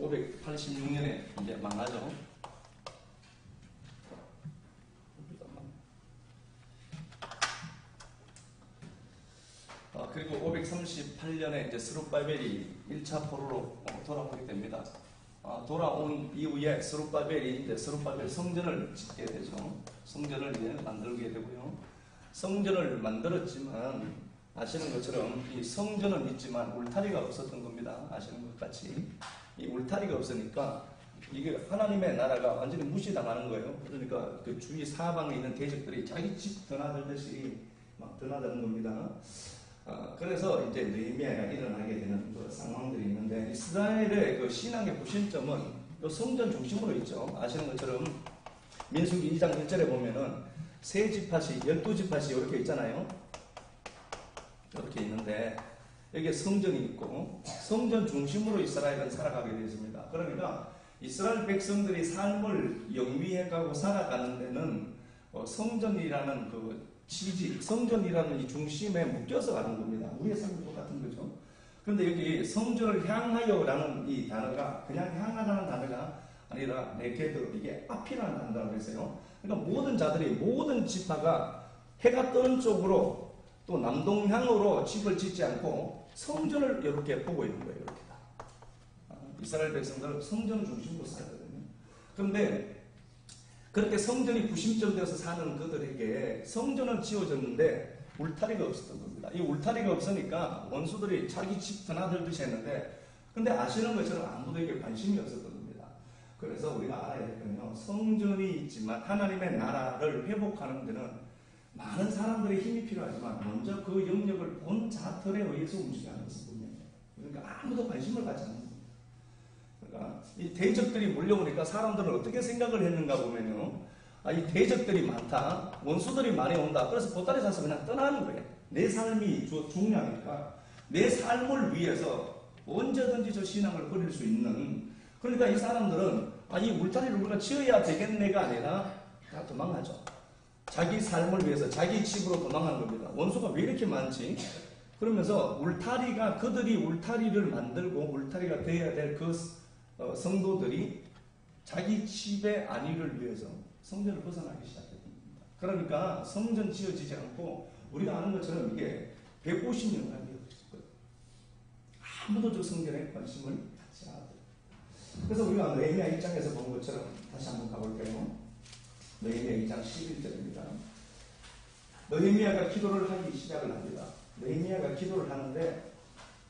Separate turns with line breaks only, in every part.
586년에 이제 망하죠. 그리고 538년에 이제 스룹바벨이 1차 포로로 돌아오게 됩니다. 돌아온 이후에 스룹바벨이 이제 스룹바벨 성전을 짓게 되죠. 성전을 이제 만들게 되고요. 성전을 만들었지만 아시는 것처럼 이 성전은 있지만 울타리가 없었던 겁니다. 아시는 것 같이 이 울타리가 없으니까 이게 하나님의 나라가 완전히 무시당하는 거예요. 그러니까 그 주위 사방에 있는 대적들이 자기 집 드나들듯이 막 드나드는 겁니다. 그래서 이제 느헤미야가 일어나게 되는 그 상황들이 있는데 이스라엘의 그 신앙의 구심점은 또 성전 중심으로 있죠. 아시는 것처럼 민수기 2장 1절에 보면은 세 지파시, 12지파시 이렇게 있잖아요. 이렇게 있는데 여기에 성전이 있고 성전 중심으로 이스라엘은 살아가게 되어 있습니다. 그러니까 이스라엘 백성들이 삶을 영위해가고 살아가는 데는 성전이라는 그 지지, 성전이라는 이 중심에 묶여서 가는 겁니다. 우리의 삶도 똑같은 거죠. 그런데 여기 성전을 향하여라는 이 단어가 그냥 향하라는 단어가 아니라 네게드, 이게 앞이라는 단어라고 했어요. 그러니까 모든 자들이, 모든 지파가 해가 뜨는 쪽으로 또 남동향으로 집을 짓지 않고 성전을 이렇게 보고 있는 거예요. 이렇게 다. 이스라엘 백성들은 성전을 중심으로 살거든요. 그런데 그렇게 성전이 구심점 되어서 사는 그들에게 성전은 지어졌는데 울타리가 없었던 겁니다. 이 울타리가 없으니까 원수들이 자기 집 드나들듯이 했는데 근데 아시는 것처럼 아무도에게 관심이 없었던 겁니다. 그래서 우리가 알아야 될 건요. 성전이 있지만 하나님의 나라를 회복하는 데는 많은 사람들의 힘이 필요하지만 먼저 그 영역을 본 자들에 의해서 움직이는 것은 분명해요. 그러니까 아무도 관심을 갖지 않는 겁니다. 그러니까 이 대적들이 몰려오니까 사람들은 어떻게 생각을 했는가 보면요. 이 대적들이 많다. 원수들이 많이 온다. 그래서 보따리 사서 그냥 떠나는 거예요. 내 삶이 중요하니까 내 삶을 위해서 언제든지 저 신앙을 버릴 수 있는 그러니까 이 사람들은 이 울타리를 우리가 지어야 되겠네가 아니라 다 도망가죠. 자기 삶을 위해서 자기 집으로 도망가는 겁니다. 원수가 왜 이렇게 많지? 그러면서 울타리가 그들이 울타리를 만들고 울타리가 되어야 될 그 성도들이 자기 집의 안위를 위해서 성전을 벗어나기 시작했습니다. 그러니까 성전 지어지지 않고 우리가 아는 것처럼 이게 150년간 이어졌거든요. 아무도 저 성전에 관심을 갖지 않았거든요. 그래서 우리가 느헤미야 1장에서 본 것처럼 다시 한번 가볼게요. 느헤미야 2장 11절입니다. 느헤미야가 기도를 하기 시작을 합니다. 느헤미야가 기도를 하는데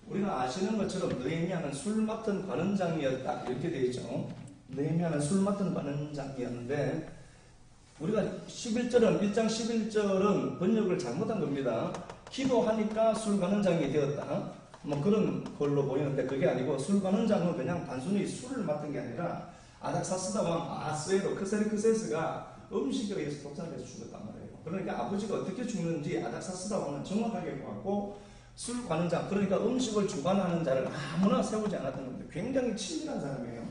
우리가 아시는 것처럼 느헤미야는 술 맡은 관원장이었다 이렇게 되어 있죠. 느헤미야는 술 맡은 관원장이었는데 우리가 11절은 1장 11절은 번역을 잘못한 겁니다. 기도하니까 술 관원장이 되었다. 뭐 그런 걸로 보이는데 그게 아니고 술 관원장은 그냥 단순히 술을 맡은 게 아니라 아닥사스다 왕 아스에로 크세르크세스가 음식에 의해서 독살돼서 죽었단 말이에요. 그러니까 아버지가 어떻게 죽는지 아닥사스다 왕은 정확하게 보았고 술 관원장 그러니까 음식을 주관하는 자를 아무나 세우지 않았던 겁니다. 굉장히 친밀한 사람이에요.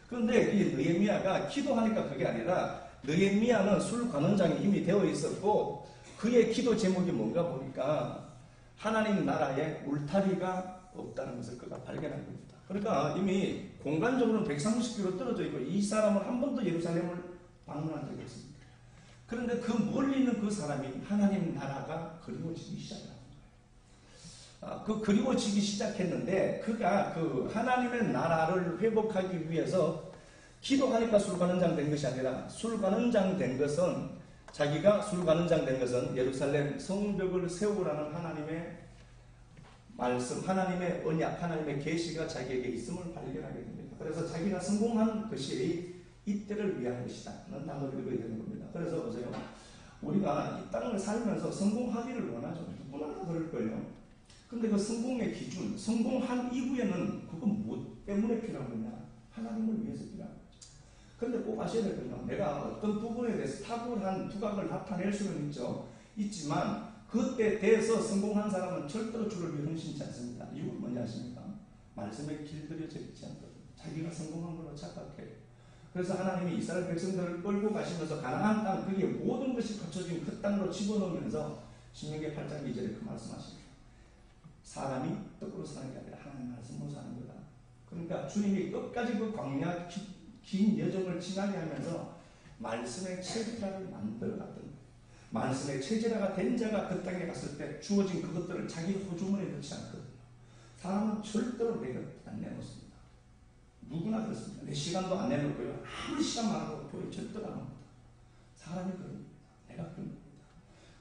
그런데 이 느헤미야가 기도하니까 그게 아니라 느헤미야는 술 관원장이 이미 되어 있었고 그의 기도 제목이 뭔가 보니까 하나님 나라에 울타리가 없다는 것을 그가 발견한 겁니다. 그러니까 이미 공간적으로는 130km 떨어져 있고 이 사람은 한 번도 예루살렘을 방문한 적이 없습니다. 그런데 그 멀리 있는 그 사람이 하나님 나라가 그리워지기 시작합니다. 그 그리워지기 시작했는데 그가 그 하나님의 나라를 회복하기 위해서 기도하니까 술관원장 된 것이 아니라 술관원장 된 것은 자기가 술관원장 된 것은 예루살렘 성벽을 세우라는 하나님의 말씀, 하나님의 언약, 하나님의 계시가 자기에게 있음을 발견하게 됩니다. 그래서 자기가 성공한 것이 이때를 위한 것이다 라는 단어를 읽어야 되는 겁니다. 그래서 보세요. 우리가 이 땅을 살면서 성공하기를 원하죠. 누구나 그럴 거예요. 근데 그 성공의 기준, 성공한 이후에는 그건 뭐 때문에 필요한 거냐? 하나님을 위해서 필요한 거죠. 근데 꼭 아셔야 될 건요. 내가 어떤 부분에 대해서 탁월한 두각을 나타낼 수는 있지만 그때 대해서 성공한 사람은 절대로 주를 위해 헌신치 않습니다. 이유는 뭔지 아십니까? 말씀에 길들여져 있지 않거든요. 자기가 성공한 걸로 착각해요. 그래서 하나님이 이스라엘 백성들을 끌고 가시면서 가나안 땅, 그게 모든 것이 갖춰진 그 땅으로 집어넣으면서 신명기 8장 2절에 그 말씀하십니다. 사람이 떡으로 사는 게 아니라 하나님 말씀으로 사는 거다.
그러니까 주님이 끝까지 그 광야 긴 여정을 지나게 하면서 말씀의 체질화를 만들어갔던 거예요. 말씀의 체질화가 된 자가 그 땅에 갔을 때 주어진 그것들을 자기 호주머니에 넣지 않거든요. 사람은 절대로 내 것 안 내놓습니다. 누구나 그렇습니다. 내 시간도 안 내놓고요. 아무리 시간 많아도 교회 절대로 안 합니다. 사람이 그럽니다. 내가 그런 겁니다.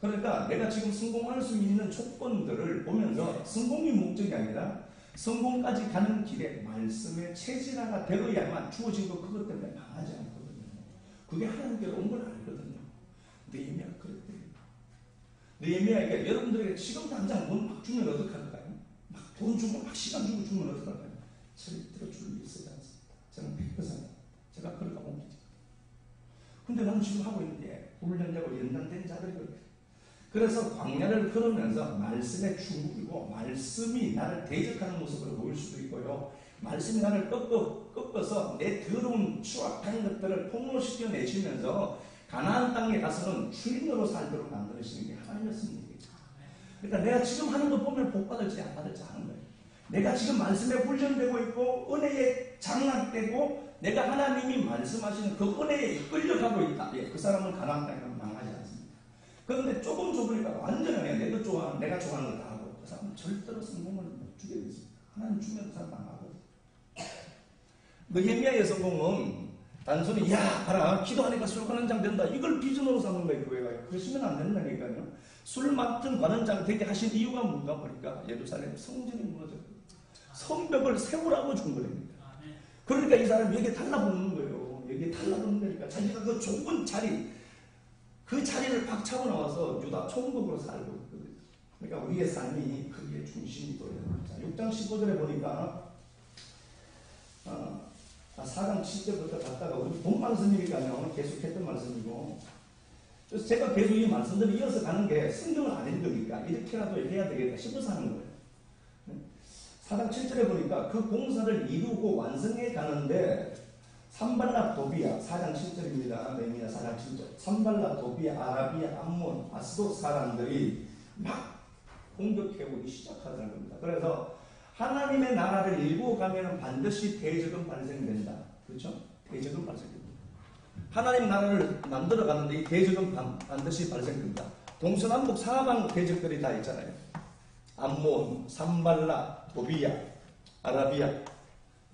그러니까 내가 지금 성공할 수 있는 조건들을 보면서 성공이 목적이 아니라 성공까지 가는 길에 말씀의 체질화가 되어야만 주어진 거 그것 때문에 망하지 않거든요. 그게 하나님께로 온 걸 알거든요. 느헤미야가 그랬대요. 느헤미야에게 여러분들에게 지금 당장 돈 막 주면 어떡할까요? 막 돈 주고 막 시간 주고 주면 어떡할까요? 절대로 줄 일 쓰지 않습니다. 저는 100% 제가 그럴까 봅니다. 근데 나는 지금 하고 있는 게 훈련되고 연단된 자들이거든요. 그래서 광야를 걸으면서 말씀의 중국이고 말씀이 나를 대적하는 모습으로 보일 수도 있고요. 말씀이 나를 꺾어서 내 더러운 추악한 것들을 폭로시켜 내시면서 가나안 땅에 가서는 주인으로 살도록 만드시는 게 하나님이었습니다. 그러니까 내가 지금 하는 거 보면 복 받을지 안 받을지 아는 거예요. 내가 지금 말씀에 훈련되고 있고 은혜에 장악되고 내가 하나님이 말씀하시는 그 은혜에 이끌려가고 있다. 그 사람은 가나안 땅에 가면 망하지 않습니다. 그런데 조금 좁으니까 완전히 내가 좋아하는 거 다 하고 그 사람은 절대로 성공을 못 주게 되어 있습니다. 하나님 주면 그 사람 망하거든요. 느헤미야의 성공은 단순히 야 봐라 기도하니까 술 관원장 된다 이걸 비전으로 삼는 거예요. 교회가. 그러시면 안 된다니까요. 술 맡은 관원장 되게 하신 이유가 뭔가 보니까 예루살렘 성전이 무너졌거든요. 성벽을 세우라고 준 겁니다. 그러니까 이 사람이 여기에 달라붙는 거예요. 여기에 달라붙는 거니까 자기가 그 좁은 자리 그 자리를 박차고 나와서 유다 총독으로 살고 있거든요. 그러니까 우리의 삶이 그게 중심이 또 됩니다. 6장 15절에 보니까 4장 7절부터 갔다가 우리 본 말씀이니까요. 오늘 계속 했던 말씀이고 그래서 제가 계속 이 말씀들을 이어서 가는 게 성경을 안 읽으니까 이렇게라도 해야 되겠다 싶어서 하는 거예요. 4장 7절에 보니까 그 공사를 이루고 완성해 가는데 산발락 도비야 4장 7절입니다. 느헤미야 4장 7절 산발락 도비야 아라비아 암몬 아스돗 사람들이 막 공격해오기 시작하는 겁니다. 그래서 하나님의 나라를 일구어 가면 반드시 대적은 발생된다. 그렇죠? 대적은 발생됩니다. 하나님 나라를 만들어 가는데 이 대적은 반드시 발생됩니다. 동서남북 사방 대적들이 다 있잖아요. 암몬, 산발락, 도비야, 아라비아,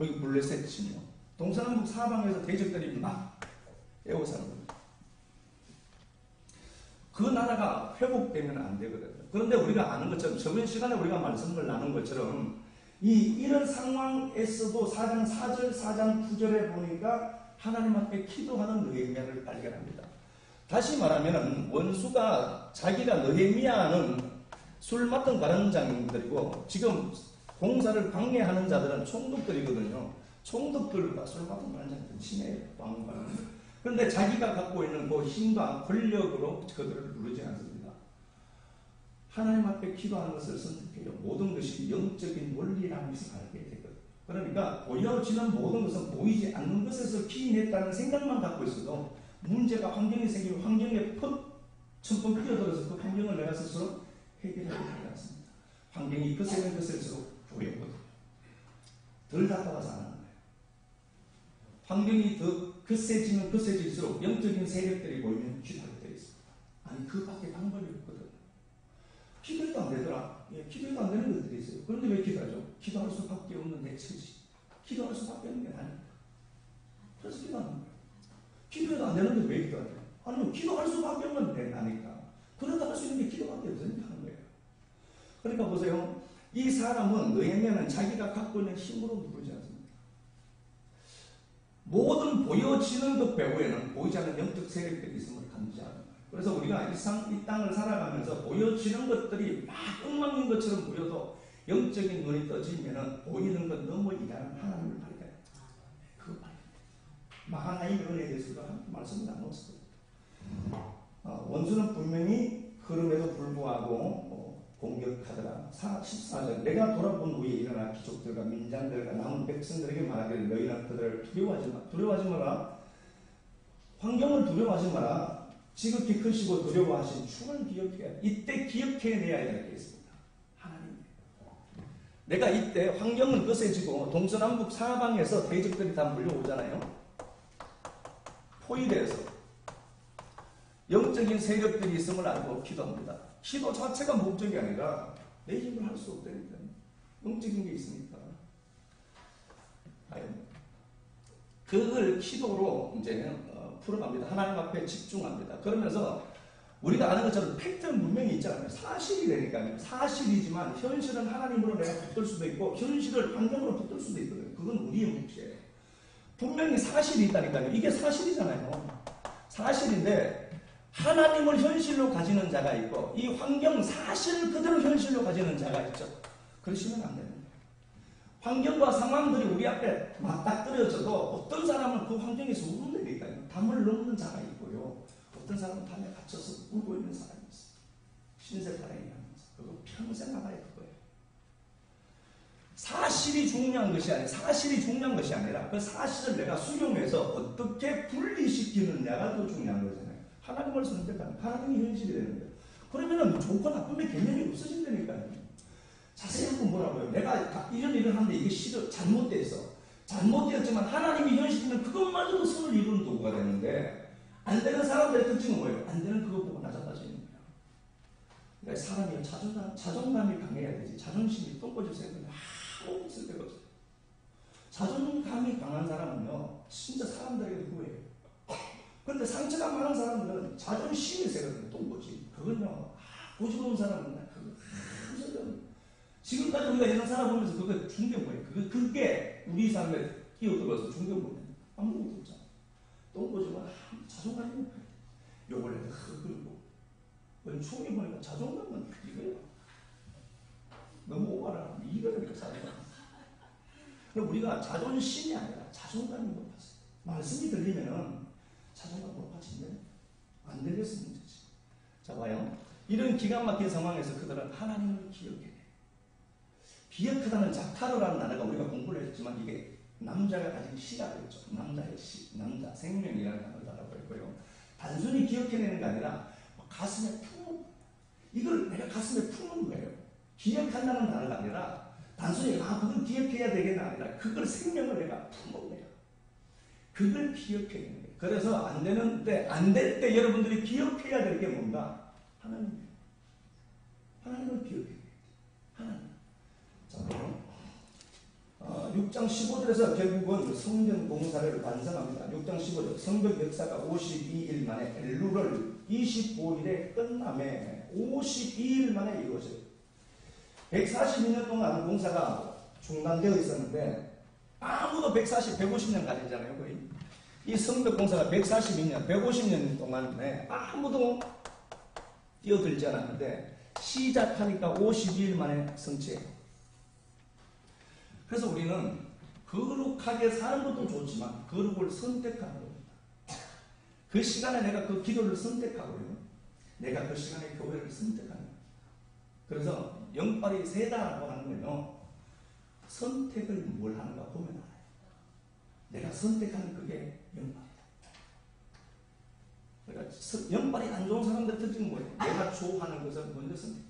여기 블레셋이며 동서남북 사방에서 대적들이 막 에워싸는 겁니다. 그 나라가 회복되면 안 되거든요. 그런데 우리가 아는 것처럼 저번 시간에 우리가 말씀을 나눈 것처럼 이런 상황에서도 4장 4절, 4장 9절에 보니까 하나님 앞에 기도하는 느헤미야를 발견합니다. 다시 말하면 원수가 자기가 느헤미야는 술 맡은 관원장들이고 지금 공사를 방해하는 자들은 총독들이거든요. 총독들과 술 맡은 관원장들은 친해요. 그런데 자기가 갖고 있는 그 힘과 권력으로 그들을 누르지 않습니다. 하나님 앞에 기도하는 것을 선택해요. 모든 것이 영적인 원리라면서 알게 되거든요. 그러니까 보여지는 모든 것은 보이지 않는 것에서 기인했다는 생각만 갖고 있어도 문제가 환경이 생기면 환경에 첨벙 뛰어들어서 그 환경을 내가 스스로 해결하게 되지 않습니다. 환경이 거세는 것일수록 두렵거든요. 덜 답답해서 안 하는 거예요. 환경이 더 거세지면 거세질수록 영적인 세력들이 보이면 기도하게 되어 있습니다. 아니 그 밖에 방법이 없거든요. 기도해도 안 되더라. 기도해도 안 되는 것들이 있어요. 그런데 왜 기도하죠? 기도할 수밖에 없는 내 처지. 기도할 수밖에 없는 게 아닙니다. 그래서 기도하는 거예요. 기도해도 안 되는데 왜 기도하죠? 아니면 기도할 수밖에 없는 게 나니까. 그러다 할 수 있는 게 기도밖에 없으니까 하는 거예요. 그러니까 보세요. 이 사람은 느헤미야는 자기가 갖고 있는 힘으로 누르지 않습니다. 모든 보여지는 것 배후에는 보이지 않는 영적 세력들이 있음을 감지하는 거예요. 그래서 우리가 이 땅을 살아가면서 보여지는 것들이 막 엉망인 것처럼 보여도 영적인 눈이 떠지면 보이는 것 너무 일하는 하나님을 발견해요. 그거 발견해요. 마하나임의 은혜에 대해서도 말씀을 나눴어요. 원수는 분명히 그럼에도 불구하고 공격하더라. 14절 내가 돌아본 후에 일어나 귀족들과 민장들과 남은 백성들에게 말하기를 너희는 그들을 두려워하지 마라. 환경을 두려워하지 마라. 지극히 크시고 두려워하신 주를 기억해야 이때 기억해내야 될 게 있습니다. 하나님.
내가 이때 환경은 거세지고 동서남북 사방에서 대적들이 다 몰려오잖아요. 포위돼서 영적인 세력들이 있음을 알고 기도합니다. 기도 자체가 목적이 아니라 내 힘을 할 수 없다니까요. 영적인 게 있으니까. 그걸 기도로 이제 풀어갑니다. 하나님 앞에 집중합니다. 그러면서 우리가 아는 것처럼 팩트는 분명히 있잖아요. 사실이라니까요. 사실이지만 현실은 하나님으로 내가 붙들 수도 있고 현실을 환경으로 붙들 수도 있거든요. 그건 우리의 몫이에요. 분명히 사실이 있다니까요. 이게 사실이잖아요. 사실인데 하나님을 현실로 가지는 자가 있고 이 환경 사실을 그대로 현실로 가지는 자가 있죠. 그러시면 안 됩니다. 환경과 상황들이 우리 앞에 맞닥뜨려져도 어떤 사람은 그 환경에서 우는다니까요. 담을 넘는 자가 있고요. 어떤 사람은 담에 갇혀서 울고 있는 사람이 있어요. 신세 발행하면서. 그거 평생 나가야 될 거예요. 사실이 중요한 것이 아니라 그 사실을 내가 수용해서 어떻게 분리시키느냐가 더 중요한 거잖아요. 하나님을 선택하는 하나님이 현실이 되는 거예요. 그러면은 좋고 나쁨의 개념이 없어진다니까요. 자세히 한번 보라고요. 내가 이런 일을 하는데 이게 잘못됐어. 잘못되었지만 하나님이 현실이면 그것마저도 선을 이루는 도구가 되는데 안 되는 사람들의 특징은 뭐예요? 안 되는 그거 보고 낮아빠지는 거예요. 그러니까 사람이 자존감이 강해야 되지. 자존심이 똥꼬져서 아무 쓸데가 없어요. 자존감이 강한 사람은요, 진짜 사람들에게 후회해요. 그런데 상처가 많은 사람들은 자존심이 세거든요. 똥꼬지. 그건요, 고집없는 사람은 그거 지금까지 우리가 예전 살아보면서 그거 중요한 거예요. 그게 우리 삶에 끼어들어서 중요한 거예요. 아무것도 없잖아. 똥꼬지만 자존감이 높아요. 욕을 해도 그리고 총이 보니까 자존감은 이거예요. 너무 오바라. 이거니까 자존감. 그럼 우리가 자존심이 아니라 자존감이 높았어요. 말씀이 들리면은 자존감 높아진대. 안 들렸으면 문제지. 자, 봐요. 이런 기가 막힌 상황에서 그들은 하나님을 기억해. 기억하다는 자타르라는 단어가 우리가 공부를 했지만 이게 남자가 가진 시라고 했죠. 남자의 시, 남자, 생명이라는 단어를 알아보고 있고요. 단순히 기억해내는 게 아니라 가슴에 품는, 이걸 내가 가슴에 품는 거예요. 기억한다는 단어가 아니라 단순히 그걸 기억해야 되겠나 아니라 그걸 생명을 내가 품는 거예요. 그걸 기억해내는 거예요. 그래서 안 되는데, 안 될 때 여러분들이 기억해야 될 게 뭔가? 하나님이에요. 하나님을 기억해야 돼요. 하나님. 자, 6장 15절에서 결국은 성전 공사를 완성합니다. 6장 15절. 성벽 역사가 52일 만에 엘루를 25일에 끝남에 52일 만에 이루어져요. 142년 동안 공사가 중단되어 있었는데 아무도 150년 가지잖아요. 거의. 이 성벽 공사가 142년, 150년 동안에 아무도 뛰어들지 않았는데 시작하니까 52일 만에 성취해요. 그래서 우리는 거룩하게 사는 것도 좋지만 거룩을 선택하는 겁니다. 그 시간에 내가 그 기도를 선택하고요. 내가 그 시간에 교회를 선택하는 거예요. 그래서 영빨이 세다라고 하는 거는요. 선택을 뭘 하는가 보면 알아요. 내가 선택하는 그게 영빨이다. 그러니까 영빨이 안 좋은 사람들 특징은 뭐예요? 내가 좋아하는 것을 먼저 선택해요.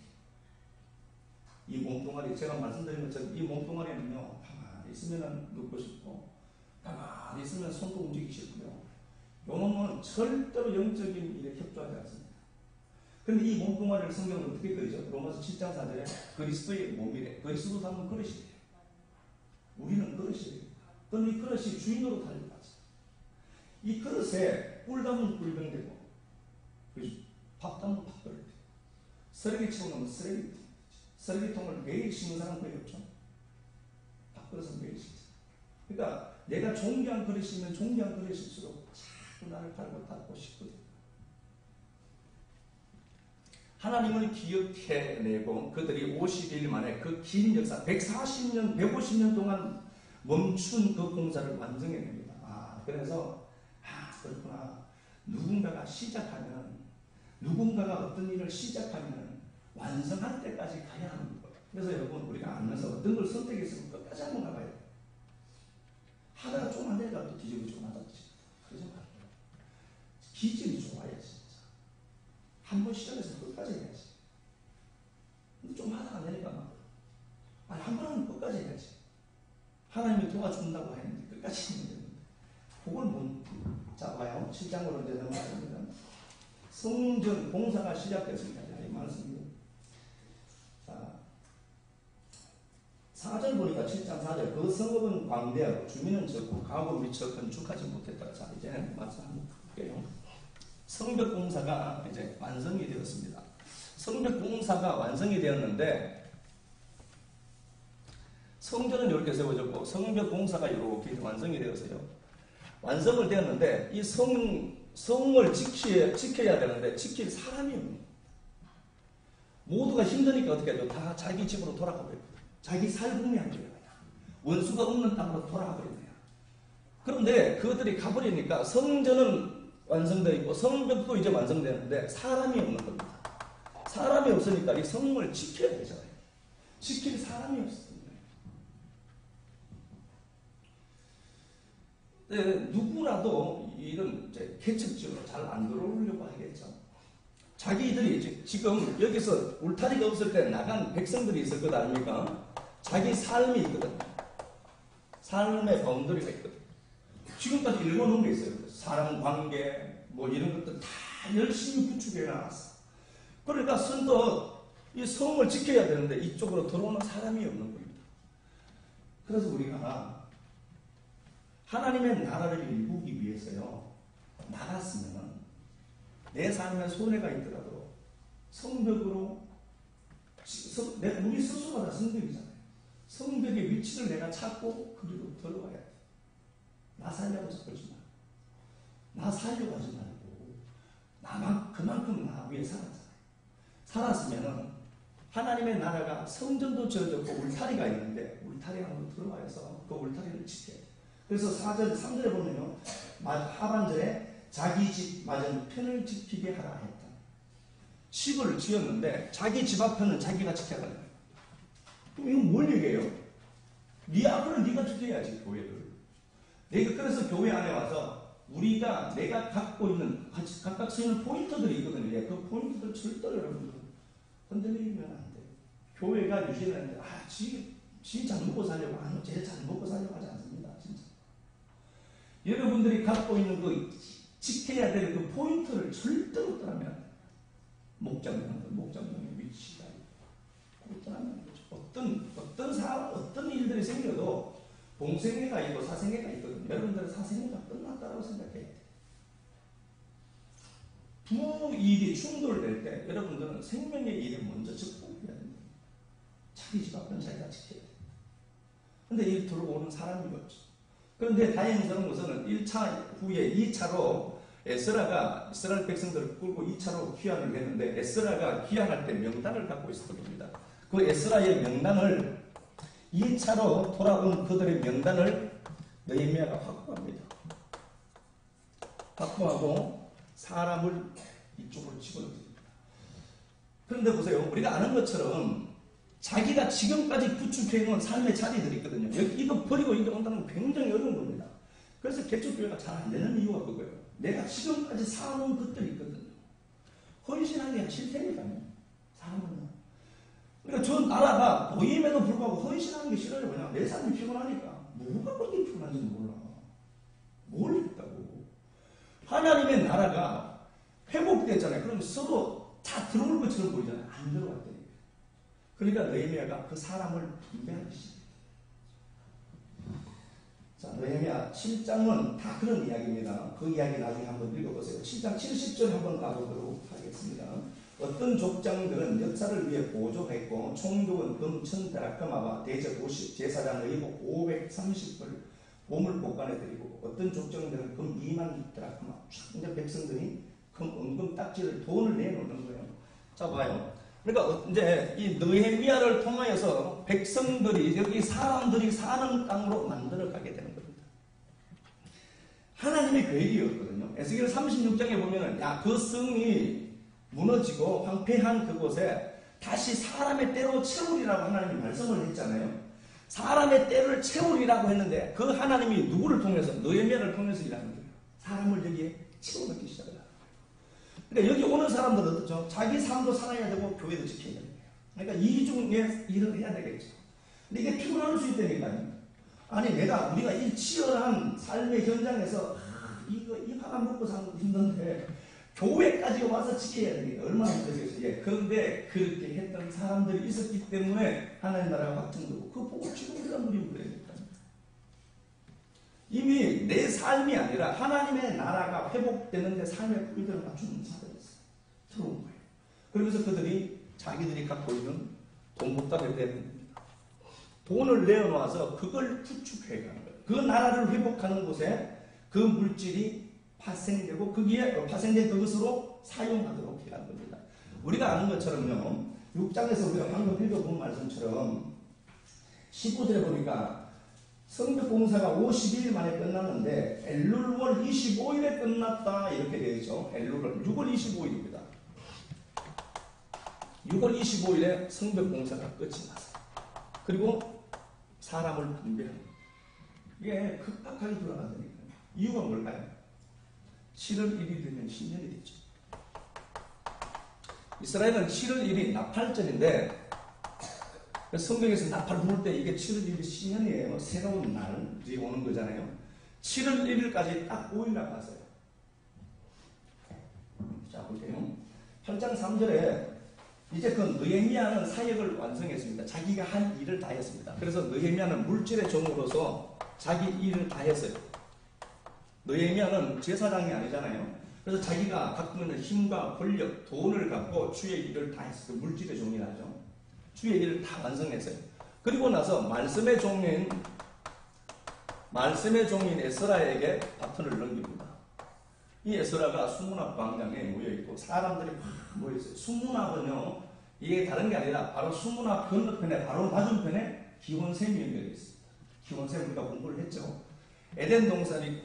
이 몸뚱아리, 제가 말씀드린 것처럼 이 몸뚱아리는요, 가만히 있으면 눕고 싶고, 가만히 있으면 손도 움직이기 싫고요. 요 놈은 절대로 영적인 일에 협조하지 않습니다. 그런데 이 몸뚱아리를 성경은 어떻게 그리죠? 로마서 7장 4절에 그리스도의 몸이래. 그리스도 닮은 그릇이래요. 우리는 그릇이래요. 그럼 이 그릇이 주인으로 달려가죠. 이 그릇에 꿀 담은 꿀병되고, 밥 담은 밥벌이 되고, 쓰레기 채우는 쓰레기 쓰레기통을 매일 씻는 사람 거의 없죠. 밥그릇은 매일 씻죠. 그러니까 내가 존귀한 그릇이면 존귀한 그릇일수록 자꾸 나를 갈고 닦고 싶거든. 하나님을 기억해내고 그들이 50일 만에 그 긴 역사 140년, 150년 동안 멈춘 그 공사를 완성해냅니다. 그래서 그렇구나. 누군가가 어떤 일을 시작하면 완성할 때까지 가야 하는 거예요. 그래서 여러분 우리가 알면서 어떤 걸 선택했으면 끝까지 한번 가봐야 돼요. 하다가 좀 안 되니까 또 뒤집어지고 나다지. 그러지 말아요. 기질이 좋아야지. 진짜. 한 번 시작해서 끝까지 해야지. 근데 좀 하다가 안 되니까 한 번은
7장으로 이제 넘어갑니다. 성전 공사가 시작됐습니다. 이 말씀이에요. 자, 4절 보니까 7장 4절 그 성읍은 광대하고 주민은 적고 가구 미처 건축하지 못했다. 자, 이제 말씀 한번 볼게요. 성벽 공사가 이제 완성이 되었습니다. 성벽 공사가 완성이 되었는데 성전은 이렇게 세워졌고 성벽 공사가 이렇게 완성이 되었어요. 완성을 되었는데 이 성을 지켜야 되는데 지킬 사람이 없는. 모두가 힘드니까 어떻게 하죠? 다 자기 집으로 돌아가 버려요. 자기 살궁리 안 줘요. 원수가 없는 땅으로 돌아가 버리네요. 그런데 그것들이 가버리니까 성전은 완성되어 있고 성벽도 이제 완성되는데 사람이 없는 겁니다. 사람이 없으니까 이 성을 지켜야 되잖아요. 지킬 사람이 없어요. 네, 누구라도 이런 이제 개척지로 잘 안 들어오려고 하겠죠. 자기들이 지금 여기서 울타리가 없을 때 나간 백성들이 있을 것 아닙니까? 자기 삶이 있거든. 삶의 바운더리가 있거든. 지금까지 읽어놓은 게 있어요. 사람 관계, 뭐 이런 것들 다 열심히 구축해 놨어. 그러니까 선뜻 이 성을 지켜야 되는데 이쪽으로 들어오는 사람이 없는 겁니다. 그래서 우리가 하나님의 나라를 이루기 위해서요, 나갔으면 내 삶에 손해가 있더라도 성벽으로, 우리 스스로가 다 성벽이잖아요. 성벽의 위치를 내가 찾고 그리로 들어가야 돼. 나 살려고 잡지 마. 나 살려고 하지 말고 그만큼 나 위에 살았잖아요. 살았으면은 하나님의 나라가 성전도 지어졌고 울타리가 있는데 울타리 안으로 들어가서 그 울타리를 지켜야 돼. 그래서 3절에 보면요, 하반절에 자기 집 맞은편을 지키게 하라 했다. 집을 지었는데 자기 집 앞에는 자기가 지켜야 돼요. 그럼 이건 뭘 얘기해요? 네 앞에는 네가 지켜야지, 교회를. 그래서 교회 안에 와서 내가 갖고 있는 각각 쓰이는 포인트들이 있거든요. 그 포인트들 절대로 여러분들 흔들리면 안 돼요. 교회가 유지하는데 지 잘 먹고 살려고 하는 쟤 잘 먹고 살려고 하지 않습니다. 진짜. 여러분들이 갖고 있는 그 지켜야 될 그 포인트를 절대로 떠나면 안 돼요. 목장면의 위치가 있고 떠나면 어떤 일들이 생겨도 공생애가 있고 사생애가 있거든요. 여러분들은 사생애가 끝났다고 생각해야 돼요. 두 일이 충돌될 때 여러분들은 생명의 일을 먼저 접근해야 됩니다. 자기 집 앞은 자기가 지켜야 돼요. 근데 이 들어오는 사람이 없죠. 그런데 다행스러운 것은 1차 후에 2차로 에스라가 이스라엘 백성들을 끌고 2차로 귀환을 했는데 에스라가 귀환할 때 명단을 갖고 있었던 겁니다. 그 에스라의 명단을 2차로 돌아온 그들의 명단을 느헤미야가 확보합니다. 확보하고 사람을 이쪽으로 집어넣습니다. 그런데 보세요. 우리가 아는 것처럼 자기가 지금까지 구축해놓은 삶의 자리들이 있거든요. 이거 버리고 이제 온다는 건 굉장히 어려운 겁니다. 그래서 개척교회가 잘 안 되는 이유가 그거예요. 내가 지금까지 사놓은 것들이 있거든요. 헌신하기가 싫다니까요. 사람은. 그러니까 저 나라가 보임에도 불구하고 헌신하는 게 싫어요. 그냥 내 삶이 피곤하니까. 뭐가 그렇게 피곤한지는 몰라. 뭘 했다고. 하나님의 나라가 회복됐잖아요. 그럼 서로 다 들어올 것처럼 보이잖아요. 안 들어갔다니까. 그러니까 느헤미야가 그 사람을 분배하기 시작해요. 자, 느헤미야 7장은 다 그런 이야기입니다. 그 이야기 나중에 한번 읽어보세요. 7장 70절 한번 가보도록 하겠습니다. 어떤 족장들은 역사를 위해 보조했고 총독은 금 1000드라크마와 대적 50, 제사장 의복 530불 보물 보관해 드리고 어떤 족장들은 금 2만 드라크마. 이제 백성들이 금 은금 딱지를 돈을 내놓는 거예요. 자, 봐요. 그러니까 이제 이 느헤미야를 통하여서 백성들이 여기 사람들이 사는 땅으로 만들어 가게 되는 겁니다. 하나님의 계획이었거든요. 에스겔 36장에 보면은 그 성이 무너지고 황폐한 그곳에 다시 사람의 때로 채우리라고 하나님이 말씀을 했잖아요. 사람의 때를 채우리라고 했는데 그 하나님이 누구를 통해서? 느헤미야를 통해서 일하는 거예요. 사람을 여기에 채워넣기 시작을. 그러니까 여기 오는 사람들은 어떻죠? 자기 삶도 살아야 되고 교회도 지켜야 되는 거예요. 그러니까 이 중에 일을 해야 되겠죠. 근데 이게 피곤할 수 있다니까요. 아니 우리가 이 치열한 삶의 현장에서 이 밥안 먹고 사는 거 힘든데 교회까지 와서 지켜야 됩니다. 얼마나 힘들겠어요. 예. 그런데 그렇게 했던 사람들이 있었기 때문에 하나님 나라가 확정되고 그거 보고 지금 우리가 누리면 됩니다. 이미 내 삶이 아니라 하나님의 나라가 회복되는데 삶의 뿌리들을 맞추는 사람이었어요. 들어온 거예요. 그러면서 그들이 자기들이 갖고 있는 돈보다 대대합니다. 돈을 내어놓아서 그걸 구축해 가는 거예요. 그 나라를 회복하는 곳에 그 물질이 파생되고 거기에 파생된 그것으로 사용하도록 해야 하는 겁니다. 우리가 아는 것처럼요. 6장에서 우리가 방금 읽어본 말씀처럼 15절에 보니까 성벽 공사가 52일 만에 끝났는데 엘룰월 25일에 끝났다 이렇게 되어 있죠. 엘룰월 6월 25일입니다. 6월 25일에 성벽 공사가 끝이 났어요. 그리고 사람을 분배합니다. 이게 급박하게 돌아가니까 이유가 뭘까요? 7월 1일이 되면 신년이 되죠. 이스라엘은 7월 1일이 나팔절인데 성경에서 나팔 부를 때 이게 7월 1일이 신년이에요. 새로운 날이 오는 거잖아요. 7월 1일까지 딱 5일 남았어요. 자, 볼게요. 8장 3절에 이제 그 느헤미야는 사역을 완성했습니다. 자기가 한 일을 다 했습니다. 그래서 느헤미야는 물질의 종으로서 자기 일을 다 했어요. 느헤미야는 제사장이 아니잖아요. 그래서 자기가 갖고 있는 힘과 권력, 돈을 갖고 주의 일을 다 했어요. 물질의 종이라죠. 주의 일을 다 완성했어요. 그리고 나서 말씀의 종인 에스라에게 바톤을 넘깁니다. 이 에스라가 수문학 광장에 모여있고 사람들이 막 모여있어요. 수문학은요, 이게 다른 게 아니라 바로 수문학 건너편에 바로 맞은편에 기원샘이 연결되어 있습니다. 기원샘 우리가 공부를 했죠. 에덴 동산이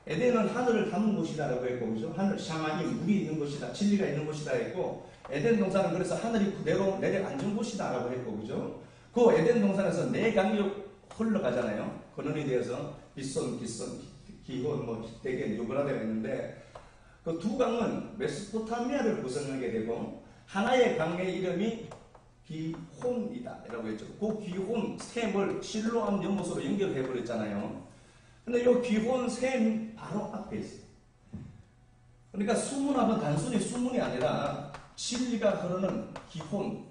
에덴은 하늘을 담은 곳이다라고 했고, 그죠? 하늘, 샤마니, 물이 있는 곳이다, 진리가 있는 곳이다 했고, 에덴 동산은 그래서 하늘이 그대로 내려앉은 곳이다라고 했고, 그죠? 그 에덴 동산에서 네 강이 흘러가잖아요. 근원이 되어서 빗손, 기혼, 히데겐, 유브라데가 있는데, 그 두 강은 메소포타미아를 구성하게 되고, 하나의 강의 이름이 기혼이다 라고 했죠. 그 기혼 샘을 실로암 연못으로 연결해 버렸잖아요. 근데 이 기혼 샘 바로 앞에 있어요. 그러니까 수문학은 단순히 수문이 아니라 진리가 흐르는 기혼,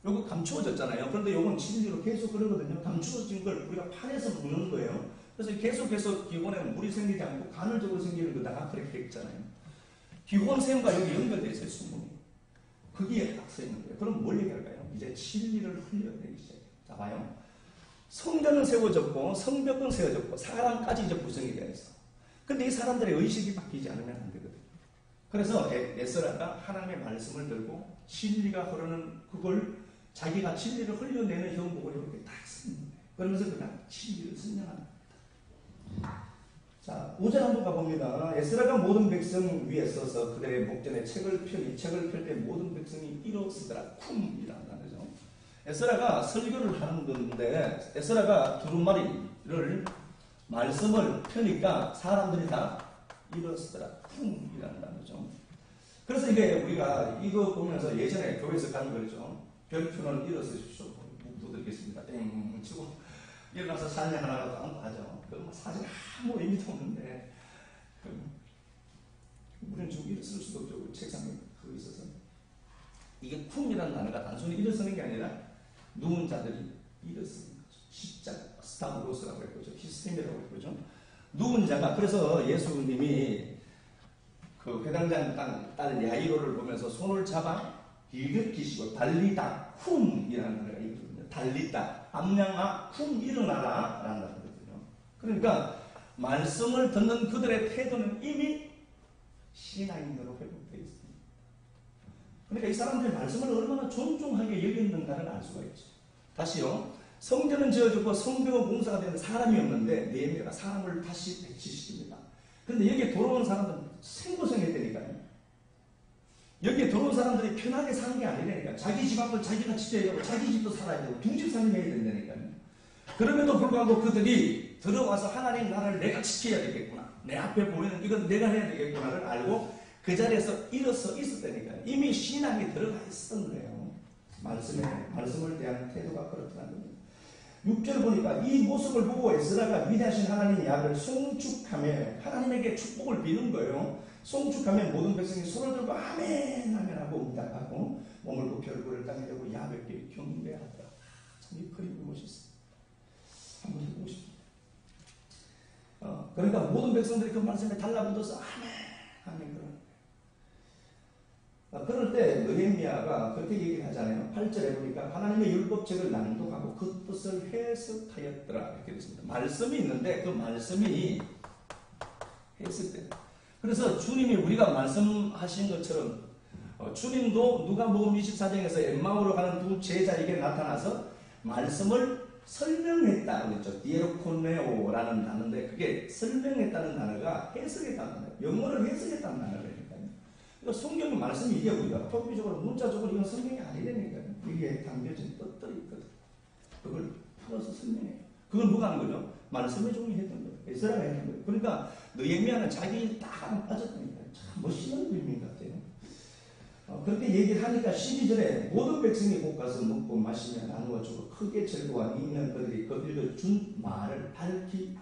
요거 감추어졌잖아요. 그런데 요건 진리로 계속 흐르거든요. 감추어진 걸 우리가 판에서 먹는 거예요. 그래서 계속해서 기혼에 물이 생기지 않고 간헐적으로 생기는 거다가 그렇게 했잖아요. 기혼 샘과 여기 연결되어 있어요. 수문이. 거기에 딱 서 있는 거예요. 그럼 뭘 얘기할까요? 이제 진리를 흘려내기 시작해요. 자, 봐요. 성전은 세워졌고, 성벽은 세워졌고, 사람까지 이제 구성이 되어 있어. 근데 이 사람들의 의식이 바뀌지 않으면 안 되거든요. 그래서 에스라가 하나님의 말씀을 들고, 진리가 흐르는 그걸 자기가 진리를 흘려내는 형복을 이렇게 딱 쓰는 거예요. 그러면서 그냥 진리를 선언합니다. 자, 5절 한번 가봅니다. 에스라가 모든 백성 위에 서서 그들의 목전에 책을 펴니 책을 펼 때 모든 백성이 일어서더라. 쿰이라는 단어죠. 에스라가 설교를 하는 건데 에스라가 두루마리를 말씀을 펴니까 사람들이 다 일어서더라. 쿰이라는 단어죠. 그래서 이게 우리가 이거 보면서 예전에 교회에서 가는 거죠. 별표는 일어서십시오. 묵도 드리겠습니다. 땡 치고 일어나서 사진 하나라도 안고 하죠. 그 사진 아무 의미도 없는데 우리는 지금 일어설 수도 없죠. 책상에 그거 있어서 이게 쿰이라는 단어가 단순히 일어서는 게 아니라 누운 자들이 일어서는 거죠. 십자가, 스타브로스라고 했거죠. 히스템이라고 했거죠. 누운 자가 그래서 예수님이 그 회당장 딸 야이로를 보면서 손을 잡아 일으키시고 달리다 쿰이라는 단어가 있거든요. 달리다 암양아 쿰 일어나라 라는 단어거든요. 그러니까 말씀을 듣는 그들의 태도는 이미 신앙인으로 회복되어 있습니다. 그러니까 이 사람들이 말씀을 얼마나 존중하게 여겼는가를 알 수가 있죠. 다시요. 성전은 지어졌고 성벽은 공사가 되는 사람이 없는데 느헤미야가 사람을 다시 배치시킵니다. 그런데 여기에 돌아온 사람들은 생고생했다니까요. 여기에 들어온 사람들이 편하게 사는 게 아니라니까. 자기 집 앞을 자기가 지켜야 되고 자기 집도 살아야 되고 두 집 살림해야 된다니까요. 그럼에도 불구하고 그들이 들어와서 하나님 나라를 내가 지켜야 되겠구나. 내 앞에 보이는 이건 내가 해야 되겠구나를 알고 그 자리에서 일어서 있었다니까요. 이미 신앙이 들어가 있었던 거예요. 말씀을 대한 태도가 그렇다는 겁니다. 6절 보니까 이 모습을 보고 에스라가 위대하신 하나님의 야를 송축하며 하나님에게 축복을 비는 거예요. 송축하며 모든 백성이 손을 들고 아멘 아멘 하고 응답하고 몸을 굽혀 얼굴을 땅에 대고 야훼께 경배하더라. 참 이 그림이 멋있어요. 한번 해보고 싶습니다. 그러니까 모든 백성들이 그 말씀에 달라붙어서 아멘 아멘 그럴 때 느헤미야가 그렇게 얘기를 하잖아요. 8절에 보니까 하나님의 율법책을 낭독하고 그 뜻을 해석하였더라 이렇게 됐습니다. 말씀이 있는데 그 말씀이 해석돼요. 그래서 주님이 우리가 말씀하신 것처럼 주님도 누가복음 24장에서 엠마오로 가는 두 제자에게 나타나서 말씀을 설명했다 그랬죠. 디에로코네오라는 단어인데 그게 설명했다는 단어가 해석했다는 단어예요. 영어를 해석했다는 단어예요. 그러니까 성경의 말씀이 이게 우리가 표피적으로 문자적으로 이건 성경이 아니라니까요. 이게 담겨진 뜻들이 있거든. 그걸 풀어서 설명해요. 그걸 누가 하는 거죠? 말씀의 종이 했던 거예요. 에스라가 했던 거예요. 그러니까 느헤미야는 자기 일 딱 빠졌다니까요. 참 멋있는 그림인 것 같아요. 그렇게 얘기를 하니까 12절에 모든 백성이 곧 가서 먹고 마시며 나누어 주고 크게 즐거워하는 있는 그들이 그 읽어준 말을 밝히 합니다.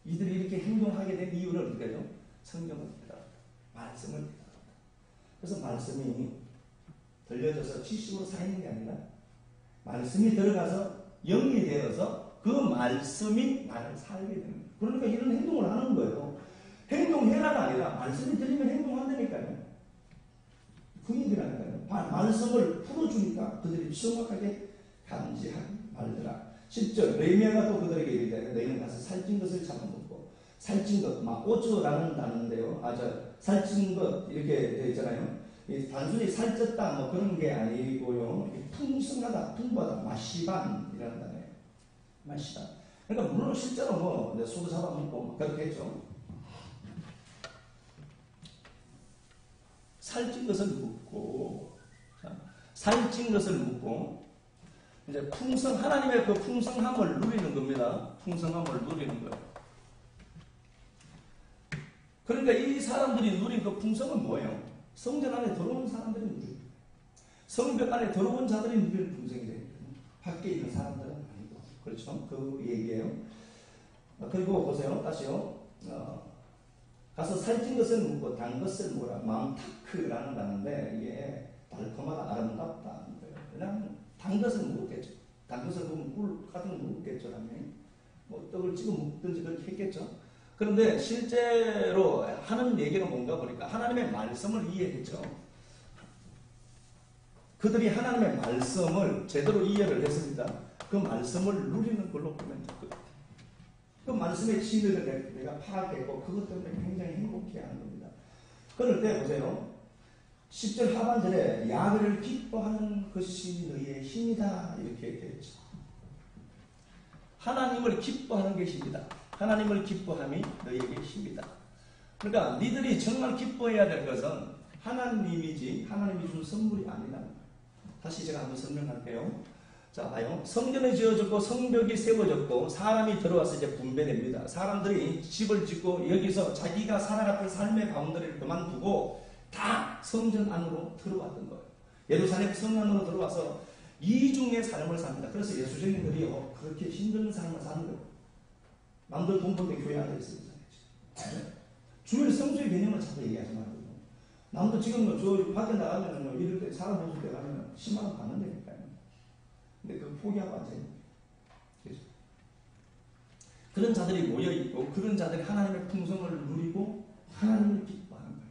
이들이 이렇게 행동하게 된 이유는 어디까요? 성경을 말씀을 그래서 말씀이 들려져서 지식으로 쌓이는 게 아니라 말씀이 들어가서 영이 되어서 그 말씀이 나를 살게 되는 거예요. 그러니까 이런 행동을 하는 거예요. 행동해라가 아니라 말씀이 들리면 행동한다니까요. 그인이라니까요. 말씀을 풀어주니까 그들이 정확하게 감지하고 말더라. 10절 느헤미야가 또 그들에게 이르되 너희는 가서 살찐 것을 잡아먹고 살찐 것, 막 오즈라는 단어인데요. 살찐 것 이렇게 되어 있잖아요. 단순히 살쪘다 뭐 그런 게 아니고요. 풍성하다, 풍부하다, 마시반이라는 단어예요. 마시반. 그러니까 물론 실제로 뭐 소도 잡아먹고 그렇게 했죠. 살찐 것을 묻고, 살찐 것을 묻고, 이제 하나님의 그 풍성함을 누리는 겁니다. 풍성함을 누리는 거예요. 그러니까 이 사람들이 누린 그 풍성은 뭐예요? 성전 안에 들어온 사람들이 누리는 거예요. 성벽 안에 들어온 자들이 누리는 풍성이 됩니다. 밖에 있는 사람들은 아니고. 그렇죠? 그 얘기예요. 그리고 보세요. 다시요. 가서 살찐 것을 묻고 단 것을 뭐라 맘타크라는 단어인데 이게 달콤하다 아름답다 그냥 단 것을 묻겠죠. 단 것을 묻으면 꿀 같은 걸 묻겠죠. 뭐 떡을 찍어 묻든지 그렇게 했겠죠. 그런데 실제로 하는 얘기는 뭔가 보니까 하나님의 말씀을 이해했죠. 그들이 하나님의 말씀을 제대로 이해를 했습니다. 그 말씀을 누리는 걸로 보면 됩니다. 그 말씀의 진리를 내가 파악했고 그것 때문에 굉장히 행복해하는 겁니다. 그럴 때 보세요. 10절 하반절에 야훼를 기뻐하는 것이 너희의 힘이다 이렇게 되어 있죠. 하나님을 기뻐하는 게 힘이다. 하나님을 기뻐함이 너희에게 힘이다. 그러니까 니들이 정말 기뻐해야 될 것은 하나님이지 하나님이 준 선물이 아니다. 다시 제가 한번 설명할게요. 자, 봐요. 성전이 지어졌고 성벽이 세워졌고 사람이 들어와서 이제 분배됩니다. 사람들이 집을 짓고 여기서 자기가 살아갔던 삶의 바운더리를 그만두고 다 성전 안으로 들어왔던 거예요. 예루살렘 성전 안으로 들어와서 이중의 삶을 삽니다. 그래서 예수님들이요 그렇게 힘든 삶을 사는 거예요. 남들 돈 벌때 교회 안에 있어요. 주일 성수의 개념을 자꾸 얘기하지 말고 남들 지금 저 밖에 나가면 이럴 때 사람 모실 때 가면 10만 원 받는다니까요. 근데 그거 포기하고 앉아있는 거예요. 그런 자들이 모여있고 그런 자들이 하나님의 풍성을 누리고 하나님을 기뻐하는 거예요.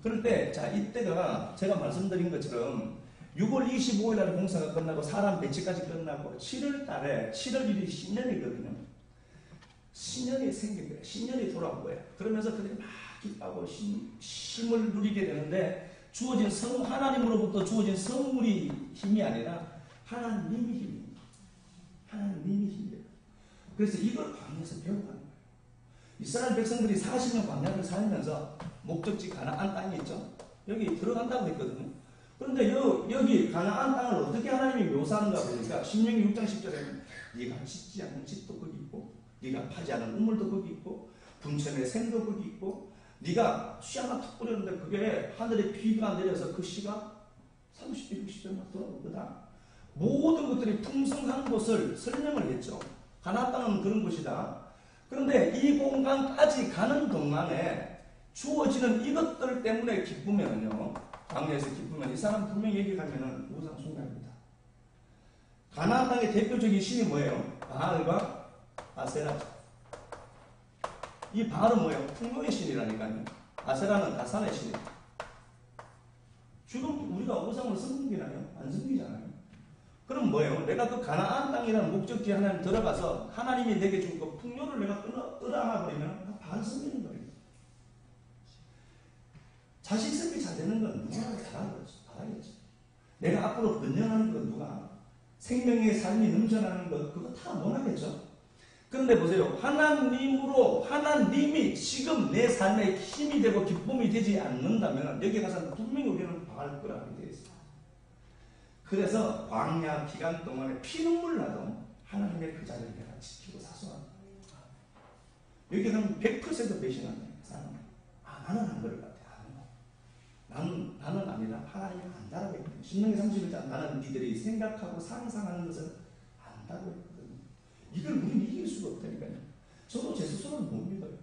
그럴 때 자 이때가 제가 말씀드린 것처럼 6월 25일 날 공사가 끝나고 사람 배치까지 끝나고 7월 달에 7월 1일이 신년이거든요. 신년이 생긴 거예요. 신년이 돌아온 거예요. 그러면서 그들이 막 기뻐하고 힘을 누리게 되는데 주어진 하나님으로부터 주어진 선물이 힘이 아니라 하나님이 힘입니다. 하나님이 힘이에요. 그래서 이걸 광야에서 배워가는 거예요. 이스라엘 백성들이 40년 광야를 살면서 목적지 가나안 땅이 있죠. 여기 들어간다고 했거든요. 그런데 여기 가나안 땅을 어떻게 하나님이 묘사하는가 보니까 신명기 6장 10절에는 네가 짓지 않는 집도 거기 있고 네가 파지 않은 우물도 거기 있고 분천의 샘도 거기 있고 네가 씨 하나 툭 뿌렸는데 그게 하늘에 비가 내려서 그 씨가 30대 60대 막 들어오거든. 모든 것들이 풍성한 곳을 설명을 했죠. 가나안 땅은 그런 곳이다. 그런데 이 공간까지 가는 동안에 주어지는 이것들 때문에 기쁘면요, 광야에서 기쁘면 이 사람 분명히 얘기하면은 우상 숭배합니다. 가나안 땅의 대표적인 신이 뭐예요? 바알과 아세라죠. 이 바알은 뭐예요? 풍요의 신이라니까요. 아세라는 가산의 신이에요. 지금 우리가 우상을 섬기나요? 안 섬기잖아요. 그럼 뭐예요? 내가 그 가나안 땅이라는 목적지에 하나님 들어가서 하나님이 내게 준 그 풍요를 내가 끌어안아버리면 바알 섬기는 거예요. 자식 섬기 잘 되는 건 누가 잘하겠죠. 내가 앞으로 번영하는 건 누가, 생명의 삶이 넘쳐나는 것, 그거 다 원하겠죠. 그런데 보세요. 하나님이 지금 내 삶에 힘이 되고 기쁨이 되지 않는다면 여기 가서 분명히 우리는 바알 거라고 되어 있어요. 그래서 광야 기간 동안에 피눈물 나도 하나님의 그 자리를 내가 지키고 사수한다. 여기 가면 100% 배신한다. 사람은. 나는 안 그럴 것 같아. 나는 아니라 하나님이 안다라고 했거든요. 신명기 31장 나는 니들이 생각하고 상상하는 것을 안다고 했거든요. 이걸 우리는 이길 수가 없다니까요. 저도 제 스스로는 못 믿어요.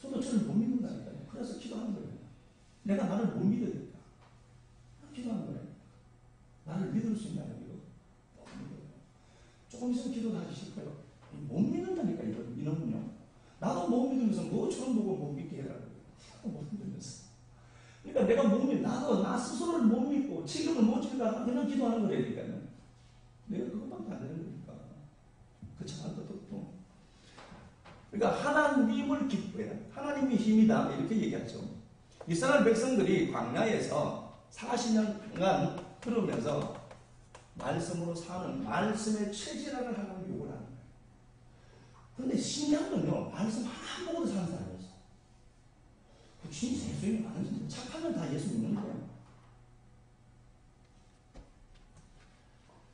저도 저를 못 믿는다니까요. 그래서 기도하는 거예요. 내가 나를 못 믿으니까 기도하는 거예요. 나를 믿을 수 있나요? 이거 못 믿어요. 조금 있으면 기도도 하기 싫고요. 못 믿는다니까 이놈은요. 나도 못 믿으면서 뭐 저런 보고 못 믿게 해라고. 못 믿으면서. 그러니까 내가 못 믿, 나도 나 스스로를 못 믿고 지금은 못 지니까 그냥 기도하는 거라니까요. 내가 그것밖에 안 되는 거니까. 그 참할 것도 없고. 그러니까 하나님을 기뻐해요. 하나님이 힘이다 이렇게 얘기하죠. 이스라엘 백성들이 광야에서 40년간 그러면서 말씀으로 사는 말씀의 체질화를 하라고 요구를 하는 거예요. 그런데 신기한 건요, 말씀 하나 보고도 사는 사람이었어. 그 진짜 예수님이 많은지 착하면 다 예수 믿는 거예요.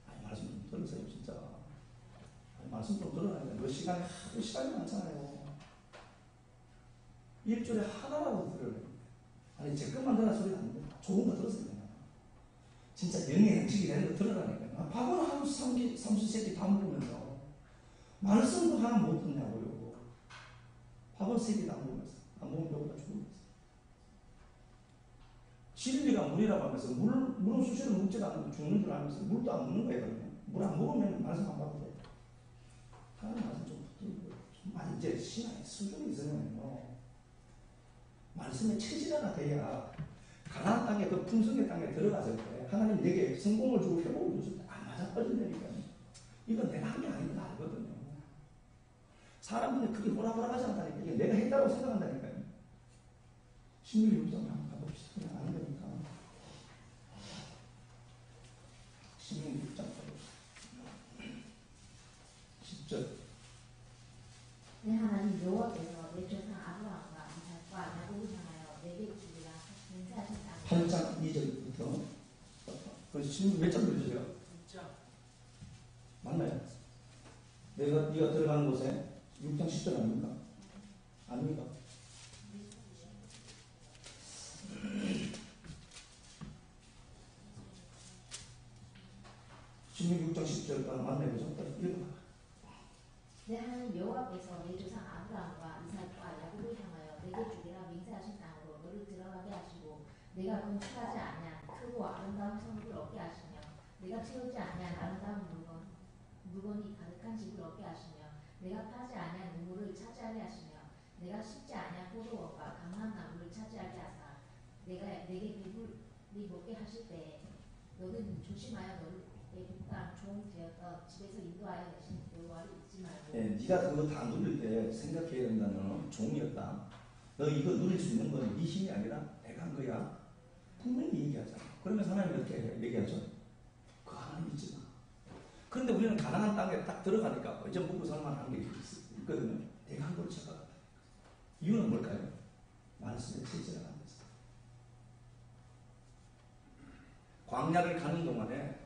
아니, 말씀 좀 들으세요, 진짜. 아니, 말씀 좀 들어라니까. 그 시간이 많잖아요. 일주일에 하나라도 들으래요. 아니, 제 것만 들으라 소리가 안 돼요. 좋은 거 들었어요. 진짜 영의 행식이 되는 거 들어라니까요. 밥은 한 30세끼 다 먹으면서 말씀도 하나 못 듣냐고요. 밥은 3끼 다 먹으면서 안 먹으면 배고파 죽으면서 진리가 물이라고 하면서 물은 수시로 먹지도 않고 죽는 줄 알면서 물도 안 먹는 거예요. 물 안 먹으면 말씀 안 받고 돼요. 하나님 말씀 좀 붙들고요. 정말 이제 신앙의 수준이 있으면요, 말씀의 체질화가 돼야 가나안 땅에 그 풍성의 땅에 들어갔을 때 하나님 내게 성공을 주고 회복을 줬을 때 맞아 빠진다니까요. 이건 내가 한 게 아닌 거 알거든요. 사람들이 그게 뭐라 하지 않다니까. 이게 내가 했다고 생각한다니까요. 신명기 6장 한번 가봅시다. 그냥 아는 거니까. 신명기 6장 가봅시다. 10절.
내 하나님 여호와께서 내 조상 아브라함과 이삭과 야곱을 향하여 내게 주리라 맹세하셨다.
8장 2절부터 그래서 지금 몇 장 들으세요?
6장.
맞나요? 네가 들어가는 곳에 6장 10절 아닙니까? 아닙니까? 신명기 6장 10절 맞나요? 그죠? 읽어봐.
내 하나님 여호와께서 내 조상 아브라함과 이삭과 야곱을 향하여 내게 주리라 맹세하신 땅으로 너를 들어가게 하시고 내가 건축하지 아니한 크고 아름다운 성읍을 얻게 하시며 내가 채우지 아니한 아름다운 물건이 가득한 집을 얻게 하시며 내가 파지 아니한 우물을 차지하게 하시며 내가 심지 아니한 포도원과 강한 나무를 차지하게 하사 내게 배불리 먹게 하실 때에 너는 조심하여 너를 애국당 종 되었던 집에서 인도하여 내신 여호와를 잊지 말고.
네가 그거 다 누릴 때 생각해야 된다는 종이었다. 너 이거 누릴 수 있는 건 네 힘이 아니라 내가 한 거야. 분명히 얘기하잖아. 그러면 하나님 이렇게 얘기하죠. 그 하나님 믿지 마. 그런데 우리는 가나안 땅에 딱 들어가니까 이제 먹고 살만한 게 있거든요. 내가 한 걸 착각한다. 이유는 뭘까요? 말씀에 체질을 안 해서. 광야를 가는 동안에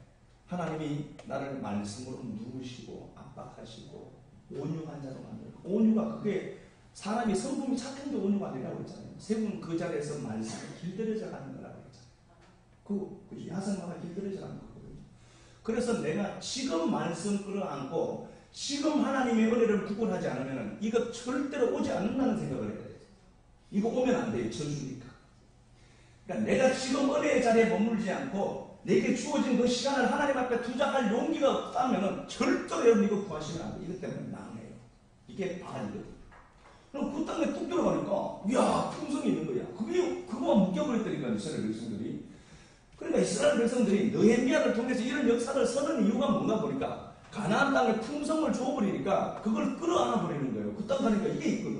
하나님이 나를 말씀으로 누르시고 압박하시고 온유한 자로 만들고, 온유가 그게 사람이 성품이 착한 게 온유가 아니라고 했잖아요. 세분 그 자리에서 말씀이 길들여져 가는 거라고 했잖아요. 그 야성마다 길들여져 가는 거거든요. 그래서 내가 지금 말씀 끌어안고 지금 하나님의 은혜를 구걸하지 않으면 이거 절대로 오지 않는다는 생각을 해야 돼요. 이거 오면 안 돼요. 저주니까. 그러니까 내가 지금 은혜의 자리에 머물지 않고 내게 주어진 그 시간을 하나님 앞에 투자할 용기가 없다면 절대로 여러분 이거 구하시면 안 돼요. 이것 때문에 망해요. 이게 바알이거든요. 그럼 그 땅에 뚝 들어가니까 이야 풍성이 있는 거야. 그거와 묶여버렸다니까 이스라엘 백성들이. 그러니까 이스라엘 백성들이 느헤미야를 통해서 이런 역사를 서는 이유가 뭔가 보니까 가나안 땅에 풍성을 줘버리니까 그걸 끌어안아 버리는 거예요. 그 땅 가니까 이게 있거든.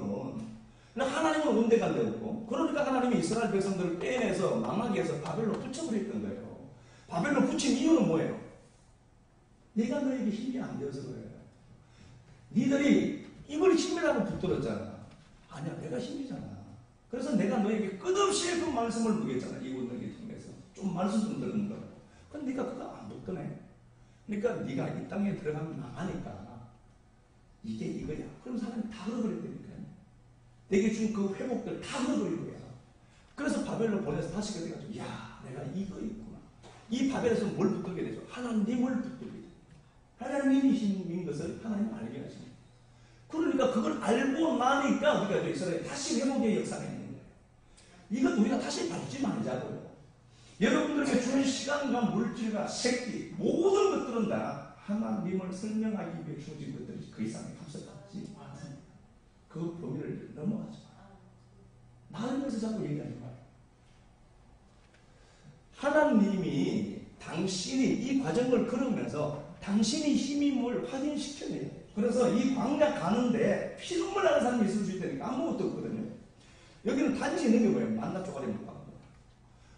하나님은 온데간 데 없고 그러니까 하나님이 이스라엘 백성들을 빼내서 망하게 해서 바벨로 붙여버렸던 거예요. 바벨로 붙인 이유는 뭐예요? 내가 너에게 힘이 안 되어서 그래요. 니들이 이걸 힘이라고 붙들었잖아. 아니야, 내가 힘이잖아. 그래서 내가 너에게 끝없이 그 말씀을 묻겠잖아. 이곳 너에게 통해서 좀 말씀 좀 듣는 거라고. 근데 네가 그거 안 붙드네. 그러니까 네가 이 땅에 들어가면 망하니까 이게 이거야. 그럼 사람이 다 흘러버렸다니까요. 내게 준 그 회복들 다 흘러버린 거야. 그래서 바벨로 보내서 다시 그래 가지고 야, 내가 이거 있구나. 이 바벨에서 뭘 붙들게 되죠? 하나님을 붙들게 돼요. 하나님이신 것을 하나님 알게 하십니다. 그러니까 그걸 알고 나니까 우리가 이스라엘 다시 회복의 역사가 있는 거예요. 이것 우리가 다시 밟지 말자고요. 여러분들에게 주는 시간과 물질과 생기 모든 것들은 다 하나님을 설명하기 위해 주어진 것들이 그 이상의 값을 받지 않습니다. 그 범위를 넘어가지 마요. 나를 위해서 자꾸 얘기하지 마요. 하나님이 당신이 이 과정을 걸으면서 당신이 힘임을 확인시켜내요. 그래서 이 광야 가는데 피눈물 나는 사람이 있을 수 있다니까 아무것도 없거든요. 여기는 단지 있는 게 뭐예요? 만나 쪼가리 먹고 하는 거예요.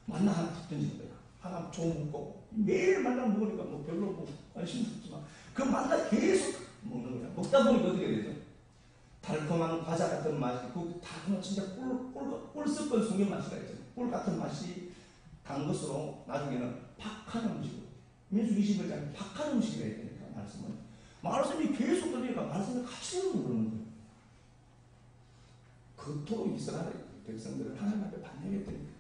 만나 하나 툭 던지는 거야. 하나 좀 먹고 매일 만나 먹으니까 뭐 별로 뭐 관심도 없지만 그 만나 계속 먹는 거야. 먹다 보니까 어떻게 되죠? 달콤한 과자 같은 맛이 그 달콤한 진짜 꿀 섞은 숭늉 맛이라 했죠. 꿀 같은 맛이 단 것으로 나중에는 박한 음식으로 민수 20일장에 박한 음식이라 했다니까 말씀은. 말씀이 계속 들리니까 말씀을 같이 읽는 거예요. 그토록 이스라엘 백성들을 하나님 앞에 반영했다니까.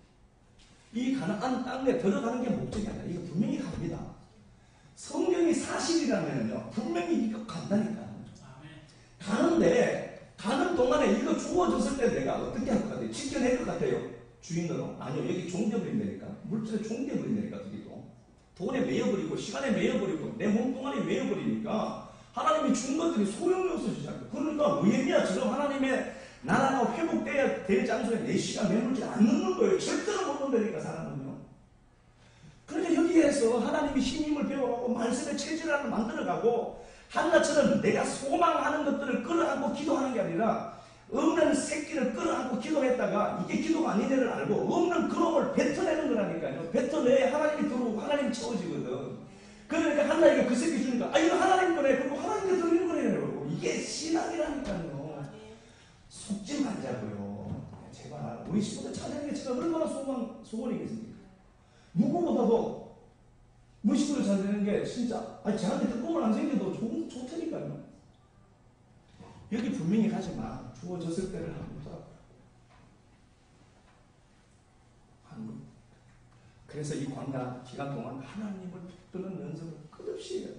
이 가나안 땅에 들어가는 게 목적이 아니라 이거 분명히 갑니다. 성경이 사실이라면요 분명히 이거 간다니까. 가는데 가는 동안에 이거 주어졌을 때 내가 어떻게 할 것 같아요? 지켜낼 것 같아요? 주인으로? 아니요, 여기 종되어버린다니까. 물질에 종되어버린다니까. 돈에 매여버리고 시간에 매여버리고 내 몸뚱아리에 매여버리니까 하나님이 준 것들이 소용이 없어지잖아요. 그러니까 느헤미야처럼 하나님의 나라가 회복돼야 될 장소에 내 시간 매물지 않는 거예요. 절대로 못 논다니까 사람은요. 그러니까 여기에서 하나님이 힘임을 배워가고 말씀의 체질화를 만들어가고 한나처럼 내가 소망하는 것들을 끌어안고 기도하는 게 아니라 없는 새끼를 끌어안고 기도했다가 이게 기도가 아닌 애를 알고 없는 그놈을 뱉어내는 거라니까요. 뱉어내야 하나님이 들어오고 하나님이 채워지거든. 그러니까 하나님이 그 새끼 주니까 이거 하나님 거네. 그리고 하나님께 드리는 거네요. 이게 신앙이라니까요. 속지 말자고요. 제발 우리 식구들 찾아내는 게 제가 얼마나 소원이겠습니까? 누구보다도 우리 식구들 찾아내는 게 진짜 저한테 뜻꿈을 안 생겨도 좋다니까요. 여기 분명히 가지만 주어졌을 때를 한번 보더라고요. 그래서 이 광야 기간 동안 하나님을 붙드는 연습을 끝없이 해요.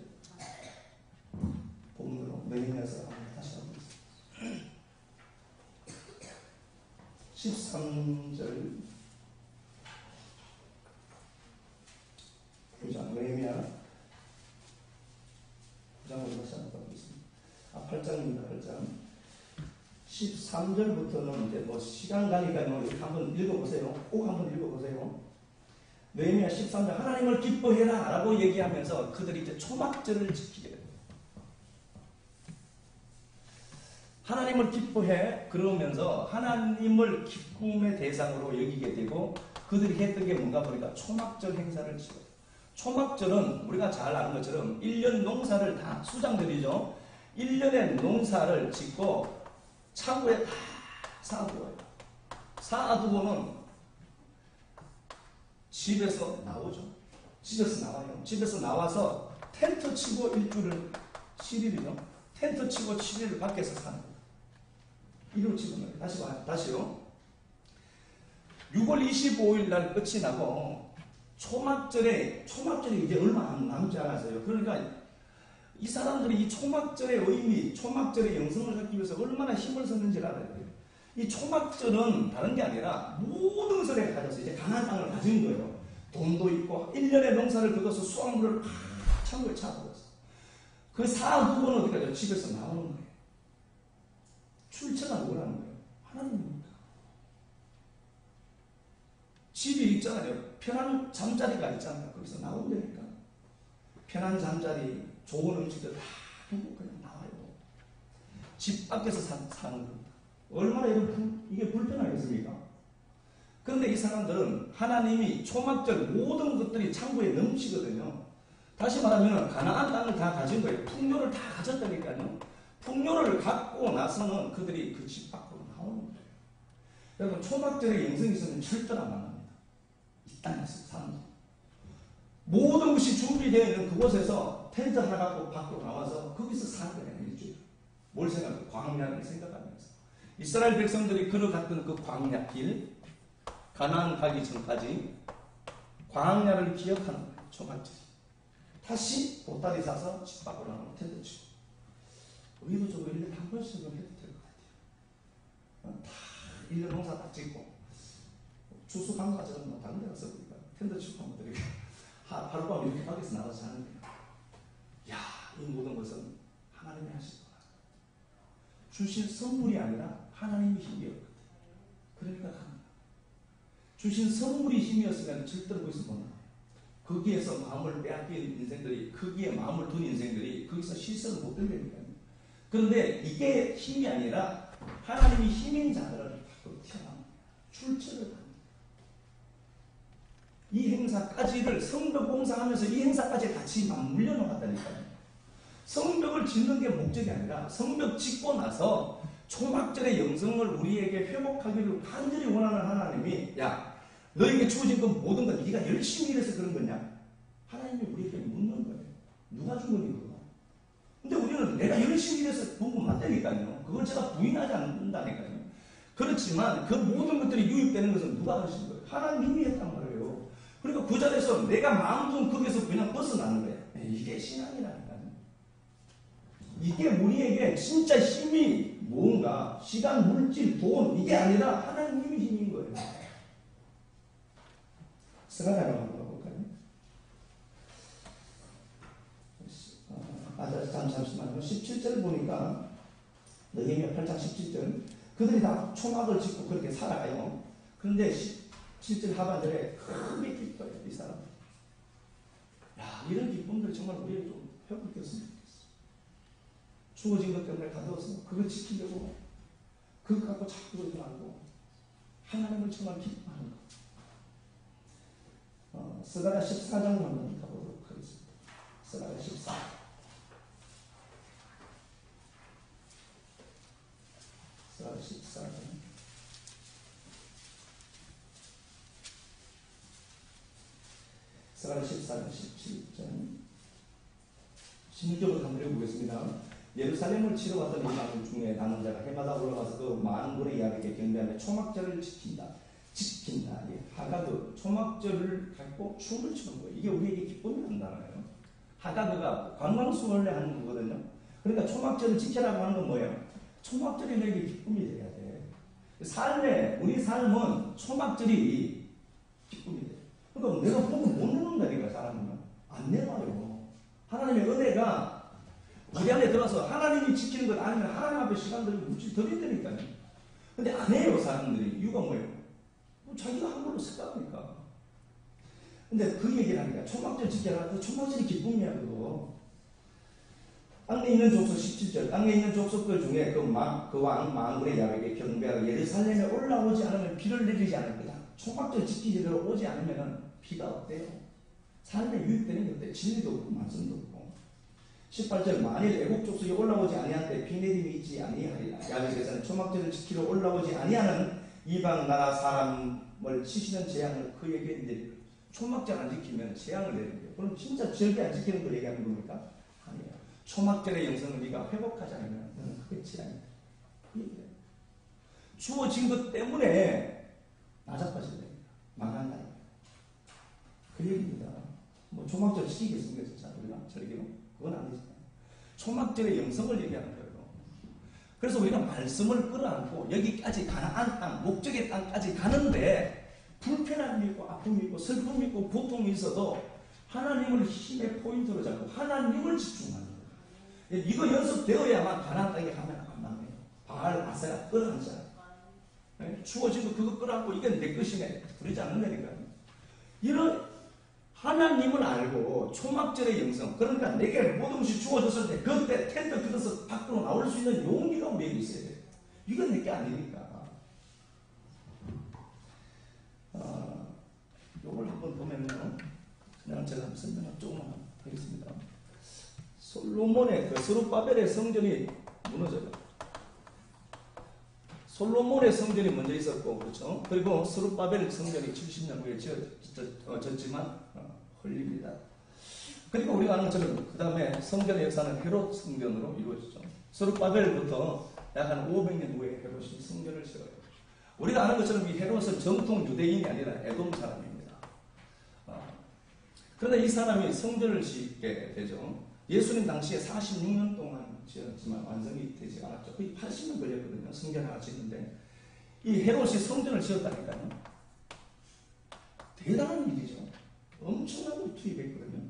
본문으로 느헤미야서 다시 한번 보겠습니다. 13절 9장 느헤미야 9장으로 다시 한번 보겠습니다. 8장입니다. 8장 13절부터는 이제 뭐 시간 가니까 뭐 이렇게 한번 읽어보세요. 꼭 한번 읽어보세요. 느헤미야 13장 하나님을 기뻐해라 라고 얘기하면서 그들이 이제 초막절을 지키게 됩니다. 하나님을 기뻐해 그러면서 하나님을 기쁨의 대상으로 여기게 되고 그들이 했던 게 뭔가 보니까 초막절 행사를 치러요. 초막절은 우리가 잘 아는 것처럼 1년 농사를 다 수장들이죠. 1년의 농사를 짓고 차고에 다 쌓아두어요. 쌓아두고는 집에서 나오죠. 집에서 나와요. 집에서 나와서 텐트 치고 일주를 7일이죠. 텐트 치고 7일 밖에서 사는 거예요. 이로 치면 다시 봐요. 다시요. 6월 25일 날 끝이 나고 초막절에 이제 얼마 남지 않았어요. 그러니까 이 사람들이 이 초막절의 의미, 초막절의 영성을 갖기 위해서 얼마나 힘을 썼는지를 알아야 돼요. 이 초막절은 다른 게 아니라 모든 것을 가져서 이제 가나안 땅을 가진 거예요. 돈도 있고 1년의 농사를 거둬서 수확물을 팍 창고에 차버렸어. 그 사후보는 어디 가죠? 집에서 나오는 거예요. 출처가 누구라는 거예요? 하나님입니다. 집이 있잖아요. 편한 잠자리가 있잖아요. 거기서 나온다니까. 편한 잠자리, 좋은 음식들 다 그냥 나와요. 집 밖에서 사는 겁니다. 얼마나 이게 불편하겠습니까? 그런데 이 사람들은 하나님이 초막절 모든 것들이 창고에 넘치거든요. 다시 말하면 가나안 땅을 다 가진 거예요. 풍요를 다 가졌다니까요. 풍요를 갖고 나서는 그들이 그 집 밖으로 나오는 거예요. 여러분 초막절에 영성이 있으면 절대로 안 합니다. 이 땅에서 사는 거. 모든 것이 준비되어 있는 그곳에서 텐트 하나 갖고 밖으로 나와서 거기서 사는 거예요. 일주일. 뭘 생각해요? 광야를 생각하면서. 이스라엘 백성들이 걸어갔던 그 광야길, 가나안 가기 전까지 광야를 기억하는 거예요. 초막절이. 다시 보따리 사서 집 밖으로 나가면 텐트 치고. 의도적으로 1년에 한 번씩은 해도 될 것 같아요. 다 1년 농사 다 짓고 주수 강가처럼 뭐 다른 데 가서 우리가 텐트 치고 하면 되게 하룻밤 이렇게 밖에서 나가서 자는 거예요. 야, 이 모든 것은 하나님이 하실 거다. 주신 선물이 아니라 하나님의 힘이었거든. 그러니까 합니다. 주신 선물이 힘이었으면 절대로 거기서 못 나와요. 거기에서 마음을 빼앗긴 인생들이, 거기에 마음을 둔 인생들이 거기서 실수를 못 들으니까요. 그런데 이게 힘이 아니라 하나님이 힘인 자들을 밖으로 튀어나옵니다. 출처를 합니다. 이 행사까지를 성벽 공사하면서 이 행사까지 같이 맞물려 놓았다니까요. 성벽을 짓는 게 목적이 아니라 성벽 짓고 나서 초막절의 영성을 우리에게 회복하기를 간절히 원하는 하나님이, 야, 너에게 주어진 건 모든 건 네가 열심히 일해서 그런 거냐? 하나님이 우리에게 묻는 거예요. 누가 준 거니 그거? 근데 우리는 내가 열심히 일해서 본 건 맞다니까요. 그걸 제가 부인하지 않는다니까요. 그렇지만 그 모든 것들이 유입되는 것은 누가 하신 거예요? 하나님이 했단 말이에요. 그러니까 그 자리에서 내가 마음 둔 거기서 그냥 벗어나는 거예요. 이게 신앙이라니까요. 이게 우리에게 진짜 힘이 뭔가, 시간, 물질, 돈, 이게 아니라 하나님의 힘인 거예요. 스가랴로 한번 볼까요? 잠시만요. 17절 보니까, 느헤미야 8장 17절. 그들이 다 초막을 짓고 그렇게 살아가요. 그런데 17절 하반절에 크게 기뻐요, 이 사람. 야, 이런 기쁨들 정말 우리에게 좀 회복됐으면 좋겠어. 주어진 것 때문에 가져와서 그걸 지키려고, 그것 갖고 자꾸 그러지 말고, 하나님을 정말 기뻐하는 것. 스가랴 14장을 한번 가보도록 하겠습니다. 스가랴 14. 스가랴 14장. 스가랴 14장 17절. 16절부터 한번 읽어보겠습니다. 예루살렘을 치러 왔던 이방 중에 남은 자가 해마다 올라가서 그 많은 고래 야곱에게 경배하며 초막절을 지킨다. 하가그 초막절을 갖고 춤을 추는 거예요. 이게 우리에게 기쁨이 난다나요. 하가그가 관광수월래 하는 거거든요. 그러니까 초막절을 지키라고 하는 건 뭐예요? 초막절이 너에게 기쁨이 돼야 돼. 삶에, 우리 삶은 초막절이 기쁨이 돼. 그러니까 내가 복을 못 내놓는다니까, 사람은. 안 내놔요. 하나님의 은혜가 우리 안에 들어서 하나님이 지키는 것 아니면 하나님 앞에 시간 들이고 묵지 드린다니까요. 근데 안 해요, 사람들이. 이유가 뭐예요? 자기가 한 걸로 생각하니까. 근데 그 얘기를 하니까 초막절 지켜라. 그 초막절이 기쁨이야, 그거. 땅에 있는 족속 17절. 땅에 있는 족속들 중에 그 왕 만군의 야곱에게 경배하고 예루살렘에 올라오지 않으면 비를 내리지 않을 거다. 초막절 지키지대로 오지 않으면 비가 없대요. 삶에 유입되는 게 없대. 진리도 없고 말씀도 없고. 18절. 만일 애국 족속이 올라오지 아니한 때 비 내림이 있지 아니하리라. 야곱에서는 초막절을 지키러 올라오지 아니하는 이방 나라 사람을 치시는 재앙을 그에게 내리고, 초막절 안 지키면 재앙을 내립니다. 그럼 진짜 절대 안 지키는 걸 얘기하는 겁니까? 아니에요. 초막절의 영성을 네가 회복하지 않으면 너는 그게 재앙이다. 주어진 것 때문에 나자빠져야 됩니다. 망한다. 그 얘기입니다. 뭐 초막절 지키겠습니까? 진짜 우리가 절기로? 그건 아니잖아요. 초막절의 영성을 얘기하는 거예요. 그래서 우리가 말씀을 끌어안고 여기까지 가나안 땅, 목적의 땅까지 가는데 불편함이 있고 아픔이 있고 슬픔이 있고 고통이 있어도 하나님을 힘의 포인트로 잡고 하나님을 집중하는 거예요. 이거 연습되어야만 가나안 땅에 가면 안 맞네요. 바알, 아세라 끌어안잖아요. 주어지고 그거 끌어안고 이게 내 것이네. 그러지 않는다니까요. 이런 하나님을 알고 초막절의 영성, 그러니까 내게 모든 것이 주어졌을 때 그때 텐트 그래서 밖으로 나올 수 있는 용기가 우리에게 있어야 돼요. 이건 내게 아니니까. 요걸 한번 보면요. 그냥 제가 한번 설명을 조금만 하겠습니다. 솔로몬의 그 스룹바벨의 성전이 무너져요. 솔로몬의 성전이 먼저 있었고, 그렇죠? 그리고 스룹바벨 성전이 70년 후에 지어졌지만 흘립니다. 그리고 우리가 아는 것처럼 그 다음에 성전의 역사는 헤롯 성전으로 이루어지죠. 스룹바벨부터 약 한 500년 후에 헤롯이 성전을 지어요. 우리가 아는 것처럼 이 헤롯은 정통 유대인이 아니라 에돔 사람입니다. 그런데 이 사람이 성전을 짓게 되죠. 예수님 당시에 46년 동안 지었지만 완성이 되지 않았죠. 거의 80년 걸렸거든요. 성전 하나 짓는데. 이 헤롯이 성전을 지었다니까요. 대단한 일이죠. 엄청난 걸 투입했거든요.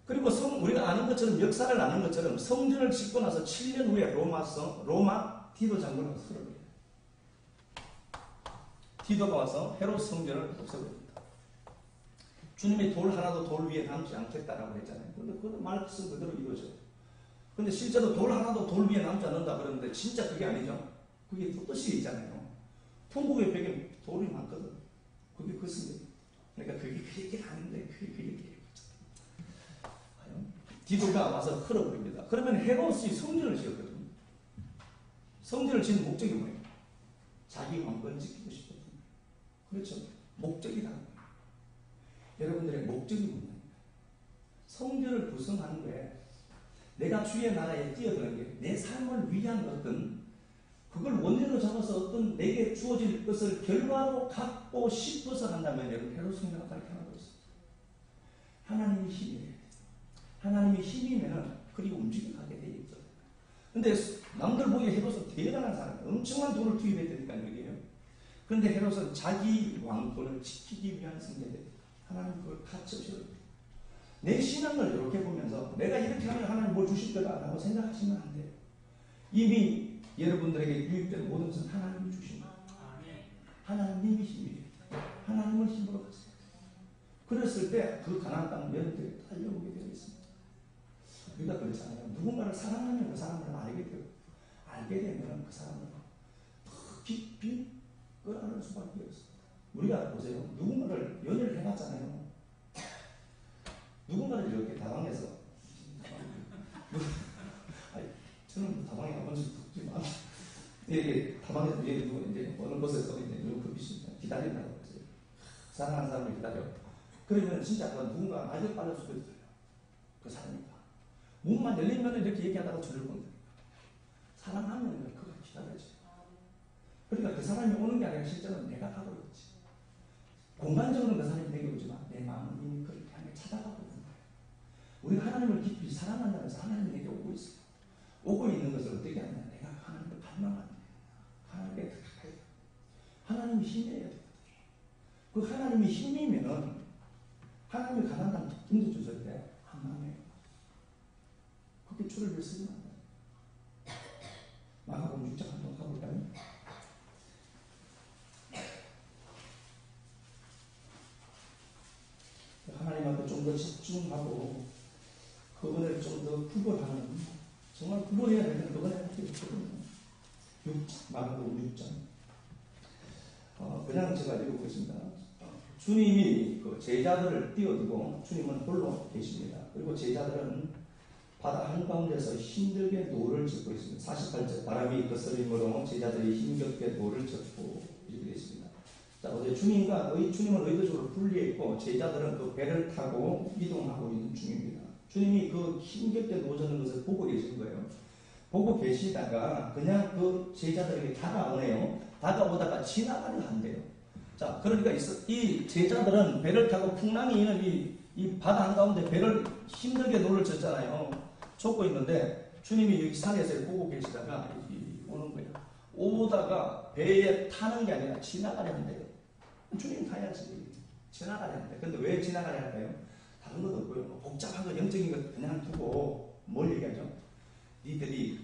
그리고 우리가 아는 것처럼 역사를 아는 것처럼 성전을 짓고 나서 7년 후에 로마 디도 장군을 쓰러져요. 디도가 와서 헤롯 성전을 없애버립니다. 주님이 돌 하나도 돌 위에 남지 않겠다라고 했잖아요. 그런데 그 말씀 그대로 이루어져요. 근데 실제로 돌 하나도 돌 위에 남지 않는다 그러는데 진짜 그게 아니죠. 그게 뜻이 있잖아요. 통곡의 벽에 돌이 많거든. 그게 그 성경. 그러니까 그게 그 얘기가 아닌데 그게 그 얘기예요. 디도가 와서 흘러버립니다. 그러면 헤롯이 성전을 지었거든요. 성전을 지은 목적이 뭐예요? 자기 왕권 지키고 싶거든요. 그렇죠. 목적이다. 여러분들의 목적이 뭐냐? 성전을 구성하는 거에 내가 주의 나라에 뛰어드는 게 내 삶을 위한 어떤 그걸 원인으로 잡아서 어떤 내게 주어질 것을 결과로 갖고 싶어서 한다면 여러분 헤롯 성전은 그렇게 하나도 없어요. 하나님이 힘이에요. 하나님이 힘이면 그리 움직여가게 돼 있죠. 근데 남들 보기에 헤롯은 대단한 사람, 엄청난 돈을 투입했다니까 여기에요. 그런데 헤롯은 자기 왕권을 지키기 위한 성전이에요. 하나님 그걸 가르쳐줘요. 내 신앙을 이렇게 보면서 내가 이렇게 하면 하나님 뭘 주실 거다라고 생각하시면 안 돼요. 이미 여러분들에게 유입된 모든 것은 하나님이 주신 거예요. 하나님이 힘이에요. 하나님을 힘으로 가세요. 그랬을 때 그 가나안 땅은 여러분들이 달려오게 되어 있습니다. 우리가 그렇잖아요. 누군가를 사랑하면 그 사람을 알게 돼요. 알게 되면 그 사람을 더 깊이 끌어안을 수밖에 없습니다. 우리가 보세요. 누군가를 연애를 해봤잖아요. 누군가를 이렇게 다방에서 저는 다방에 가본 적이 없지만 이렇게 다방에서 이제 어느 곳에서 이제 그 기다린다고 했어요. 사랑하는 사람을 기다려. 그러면 진짜 누군가 아주 빨라 죽어들어요. 그 사람이니까. 문만 열리면 이렇게 얘기하다가 저를 본다. 사랑하면 그걸 기다려줘요. 그러니까 그 사람이 오는 게 아니라 실제로 내가 가고 있지. 공간적으로는 그 사람이 내게 오지만 내 마음은 이미 그를 향해 찾아가고 있는 거예요. 우리가 하나님을 깊이 사랑한다면서 하나님이 내게 오고 있어요. 오고 있는 것을 어떻게 하냐. 내가 하나님을 갈망하는 거예요. 하나님께 가까이 가요. 하나님이 힘이어야 돼요. 그 하나님이 힘이면 하나님이 가난한 힘도 주실 때 한 마음에 그렇게 줄을 쓰면 안 돼요. 마가복음 6장 한번 가볼까요? 하나님 앞에 좀 더 집중하고 그 은혜를 좀 더 구걸하는 정말 구걸해야 되는 그 은혜가 있거든요. 마가복음 6장 그냥 제가 읽어보겠습니다. 주님이 그 제자들을 띄워두고 주님은 홀로 계십니다. 그리고 제자들은 바다 한가운데서 힘들게 노를 젓고 있습니다. 48절 바람이 거스림으로 제자들이 힘겹게 노를 젓고 이렇게 되어 있습니다. 자, 어제 주님은 의도적으로 분리했고 제자들은 그 배를 타고 이동하고 있는 중입니다. 주님이 그 힘겹게 노 젓는 것을 보고 계신 거예요. 보고 계시다가 그냥 그 제자들에게 다가오네요. 다가오다가 지나가려 한대요. 자, 자, 그러니까 이 제자들은 배를 타고 풍랑이 있는 이 바다 한가운데 배를 힘들게 노를 졌잖아요. 쫓고 있는데 주님이 여기 산에서 보고 계시다가 오는 거예요. 오다가 배에 타는 게 아니라 지나가려는데 주님 타야지. 지나가려는데. 근데 왜 지나가려 할까요? 다른 것 없고요. 복잡한 거 영적인 것 그냥 두고 뭘 얘기하죠? 니들이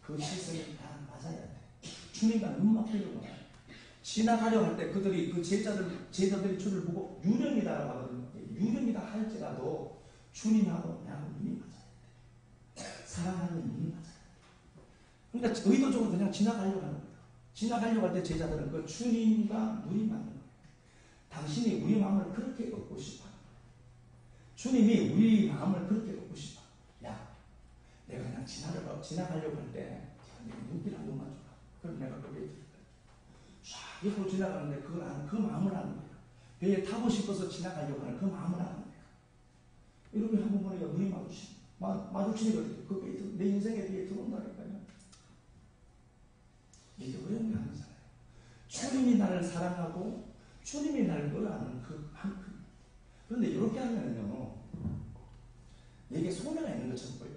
그 시선이 다 맞아야 돼. 주님과 눈 맞추려고 해요. 지나가려고 할 때 그들이 그 제자들이 주를 보고 유령이다라고 하거든요. 유령이다 할지라도 주님하고 나하고 눈이 맞아야 돼. 사랑하는 눈이 맞아야 돼. 그러니까 의도적으로 그냥 지나가려고 하는 거예요. 지나가려고 할 때 제자들은 그 주님과 눈이 맞는 거예요. 당신이 우리 마음을 그렇게 얻고 싶어. 주님이 우리 마음을 그렇게 얻고 싶어. 야, 내가 그냥 지나가려고 할 때 눈길 한번 맞춰라. 그럼 내가 그게 들을 거야. 쫙 옆으로 지나가는데 그 마음을 하는 거야. 배에 타고 싶어서 지나가려고 하는 그 마음을 하는 거야. 이렇게 한번 보니까 눈이 마주치니까 그게 내 인생에 뒤에 들어온다니까요. 이게 어려운 게 아니잖아요. 주님이 나를 사랑하고 주님이 나를 끌어안는 그 만큼. 그런데 이렇게 하면요, 이게 소매가 있는 것처럼 보여요.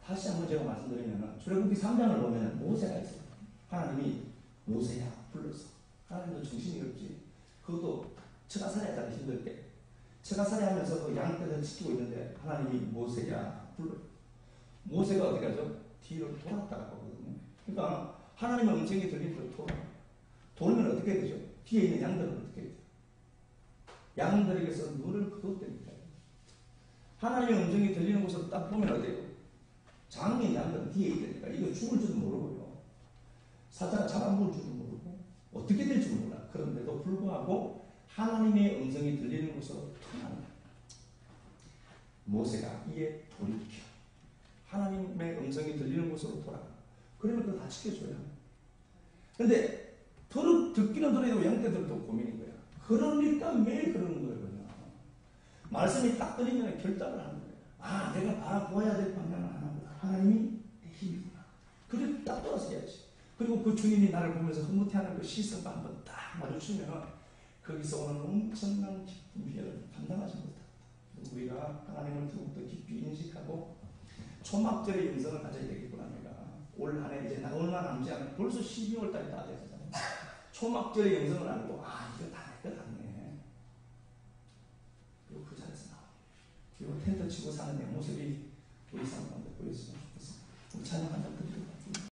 다시 한번 제가 말씀드리면, 출애굽기 3장을 보면 모세가 있어요. 하나님이 모세야 불러서. 하나님도 정신이 없지. 그것도 처가살이 하잖아요, 힘들 때. 처가살이 하면서 그 양떼를 지키고 있는데 하나님이 모세야 불러요. 모세가 어디 가죠? 뒤로 돌았다가 보거든요. 그러니까 하나님의 음성이 들리면 돌아요. 돌면 어떻게 되죠? 뒤에 있는 양들은 어떻게 돼요? 양들에게서 눈을 거뒀답니다. 하나님의 음성이 들리는 곳으로 딱 보면 어때요? 장인 양들은 뒤에 있다니까. 이거 죽을 줄도 모르고요. 사자가 잡아먹을 줄도 모르고 어떻게 될지 몰라. 그런데도 불구하고 하나님의 음성이 들리는 곳으로 떠나는 거예요. 모세가 이에 돌이켜 하나님의 음성이 들리는 곳으로 돌아가. 그러면 그거 다 지켜줘야 합니다. 근데 듣기는 들어도 양떼들도 고민인 거야. 그러니까 매일 그러는 거예요. 그냥. 말씀이 딱 들리면 결단을 하는 거예요. 아, 내가 바라보아야 될 방향을 하나구나. 하나님이 내 힘이구나. 그리고 딱 돌아서야지. 그리고 그 주님이 나를 보면서 흐뭇해하는 그 시선과 한번 딱 마주치면 거기서 오는 엄청난 기쁨 비열을 감당하지 못합니다. 우리가 하나님을 더욱더 깊이 인식하고 초막절의 영성을 가져야 되겠구나. 내가 올 한 해 이제 얼마 남지 않은 벌써 12월 달이 다 됐잖아요. 초막절의 영성을 알고 이거 다 내 것 같네. 그리고 그 자리에서 나와. 그리고 텐트 치고 사는 내 모습이 우리 삶 가운데 보였으면 좋겠습니다. 우리 찬양 한번 드리고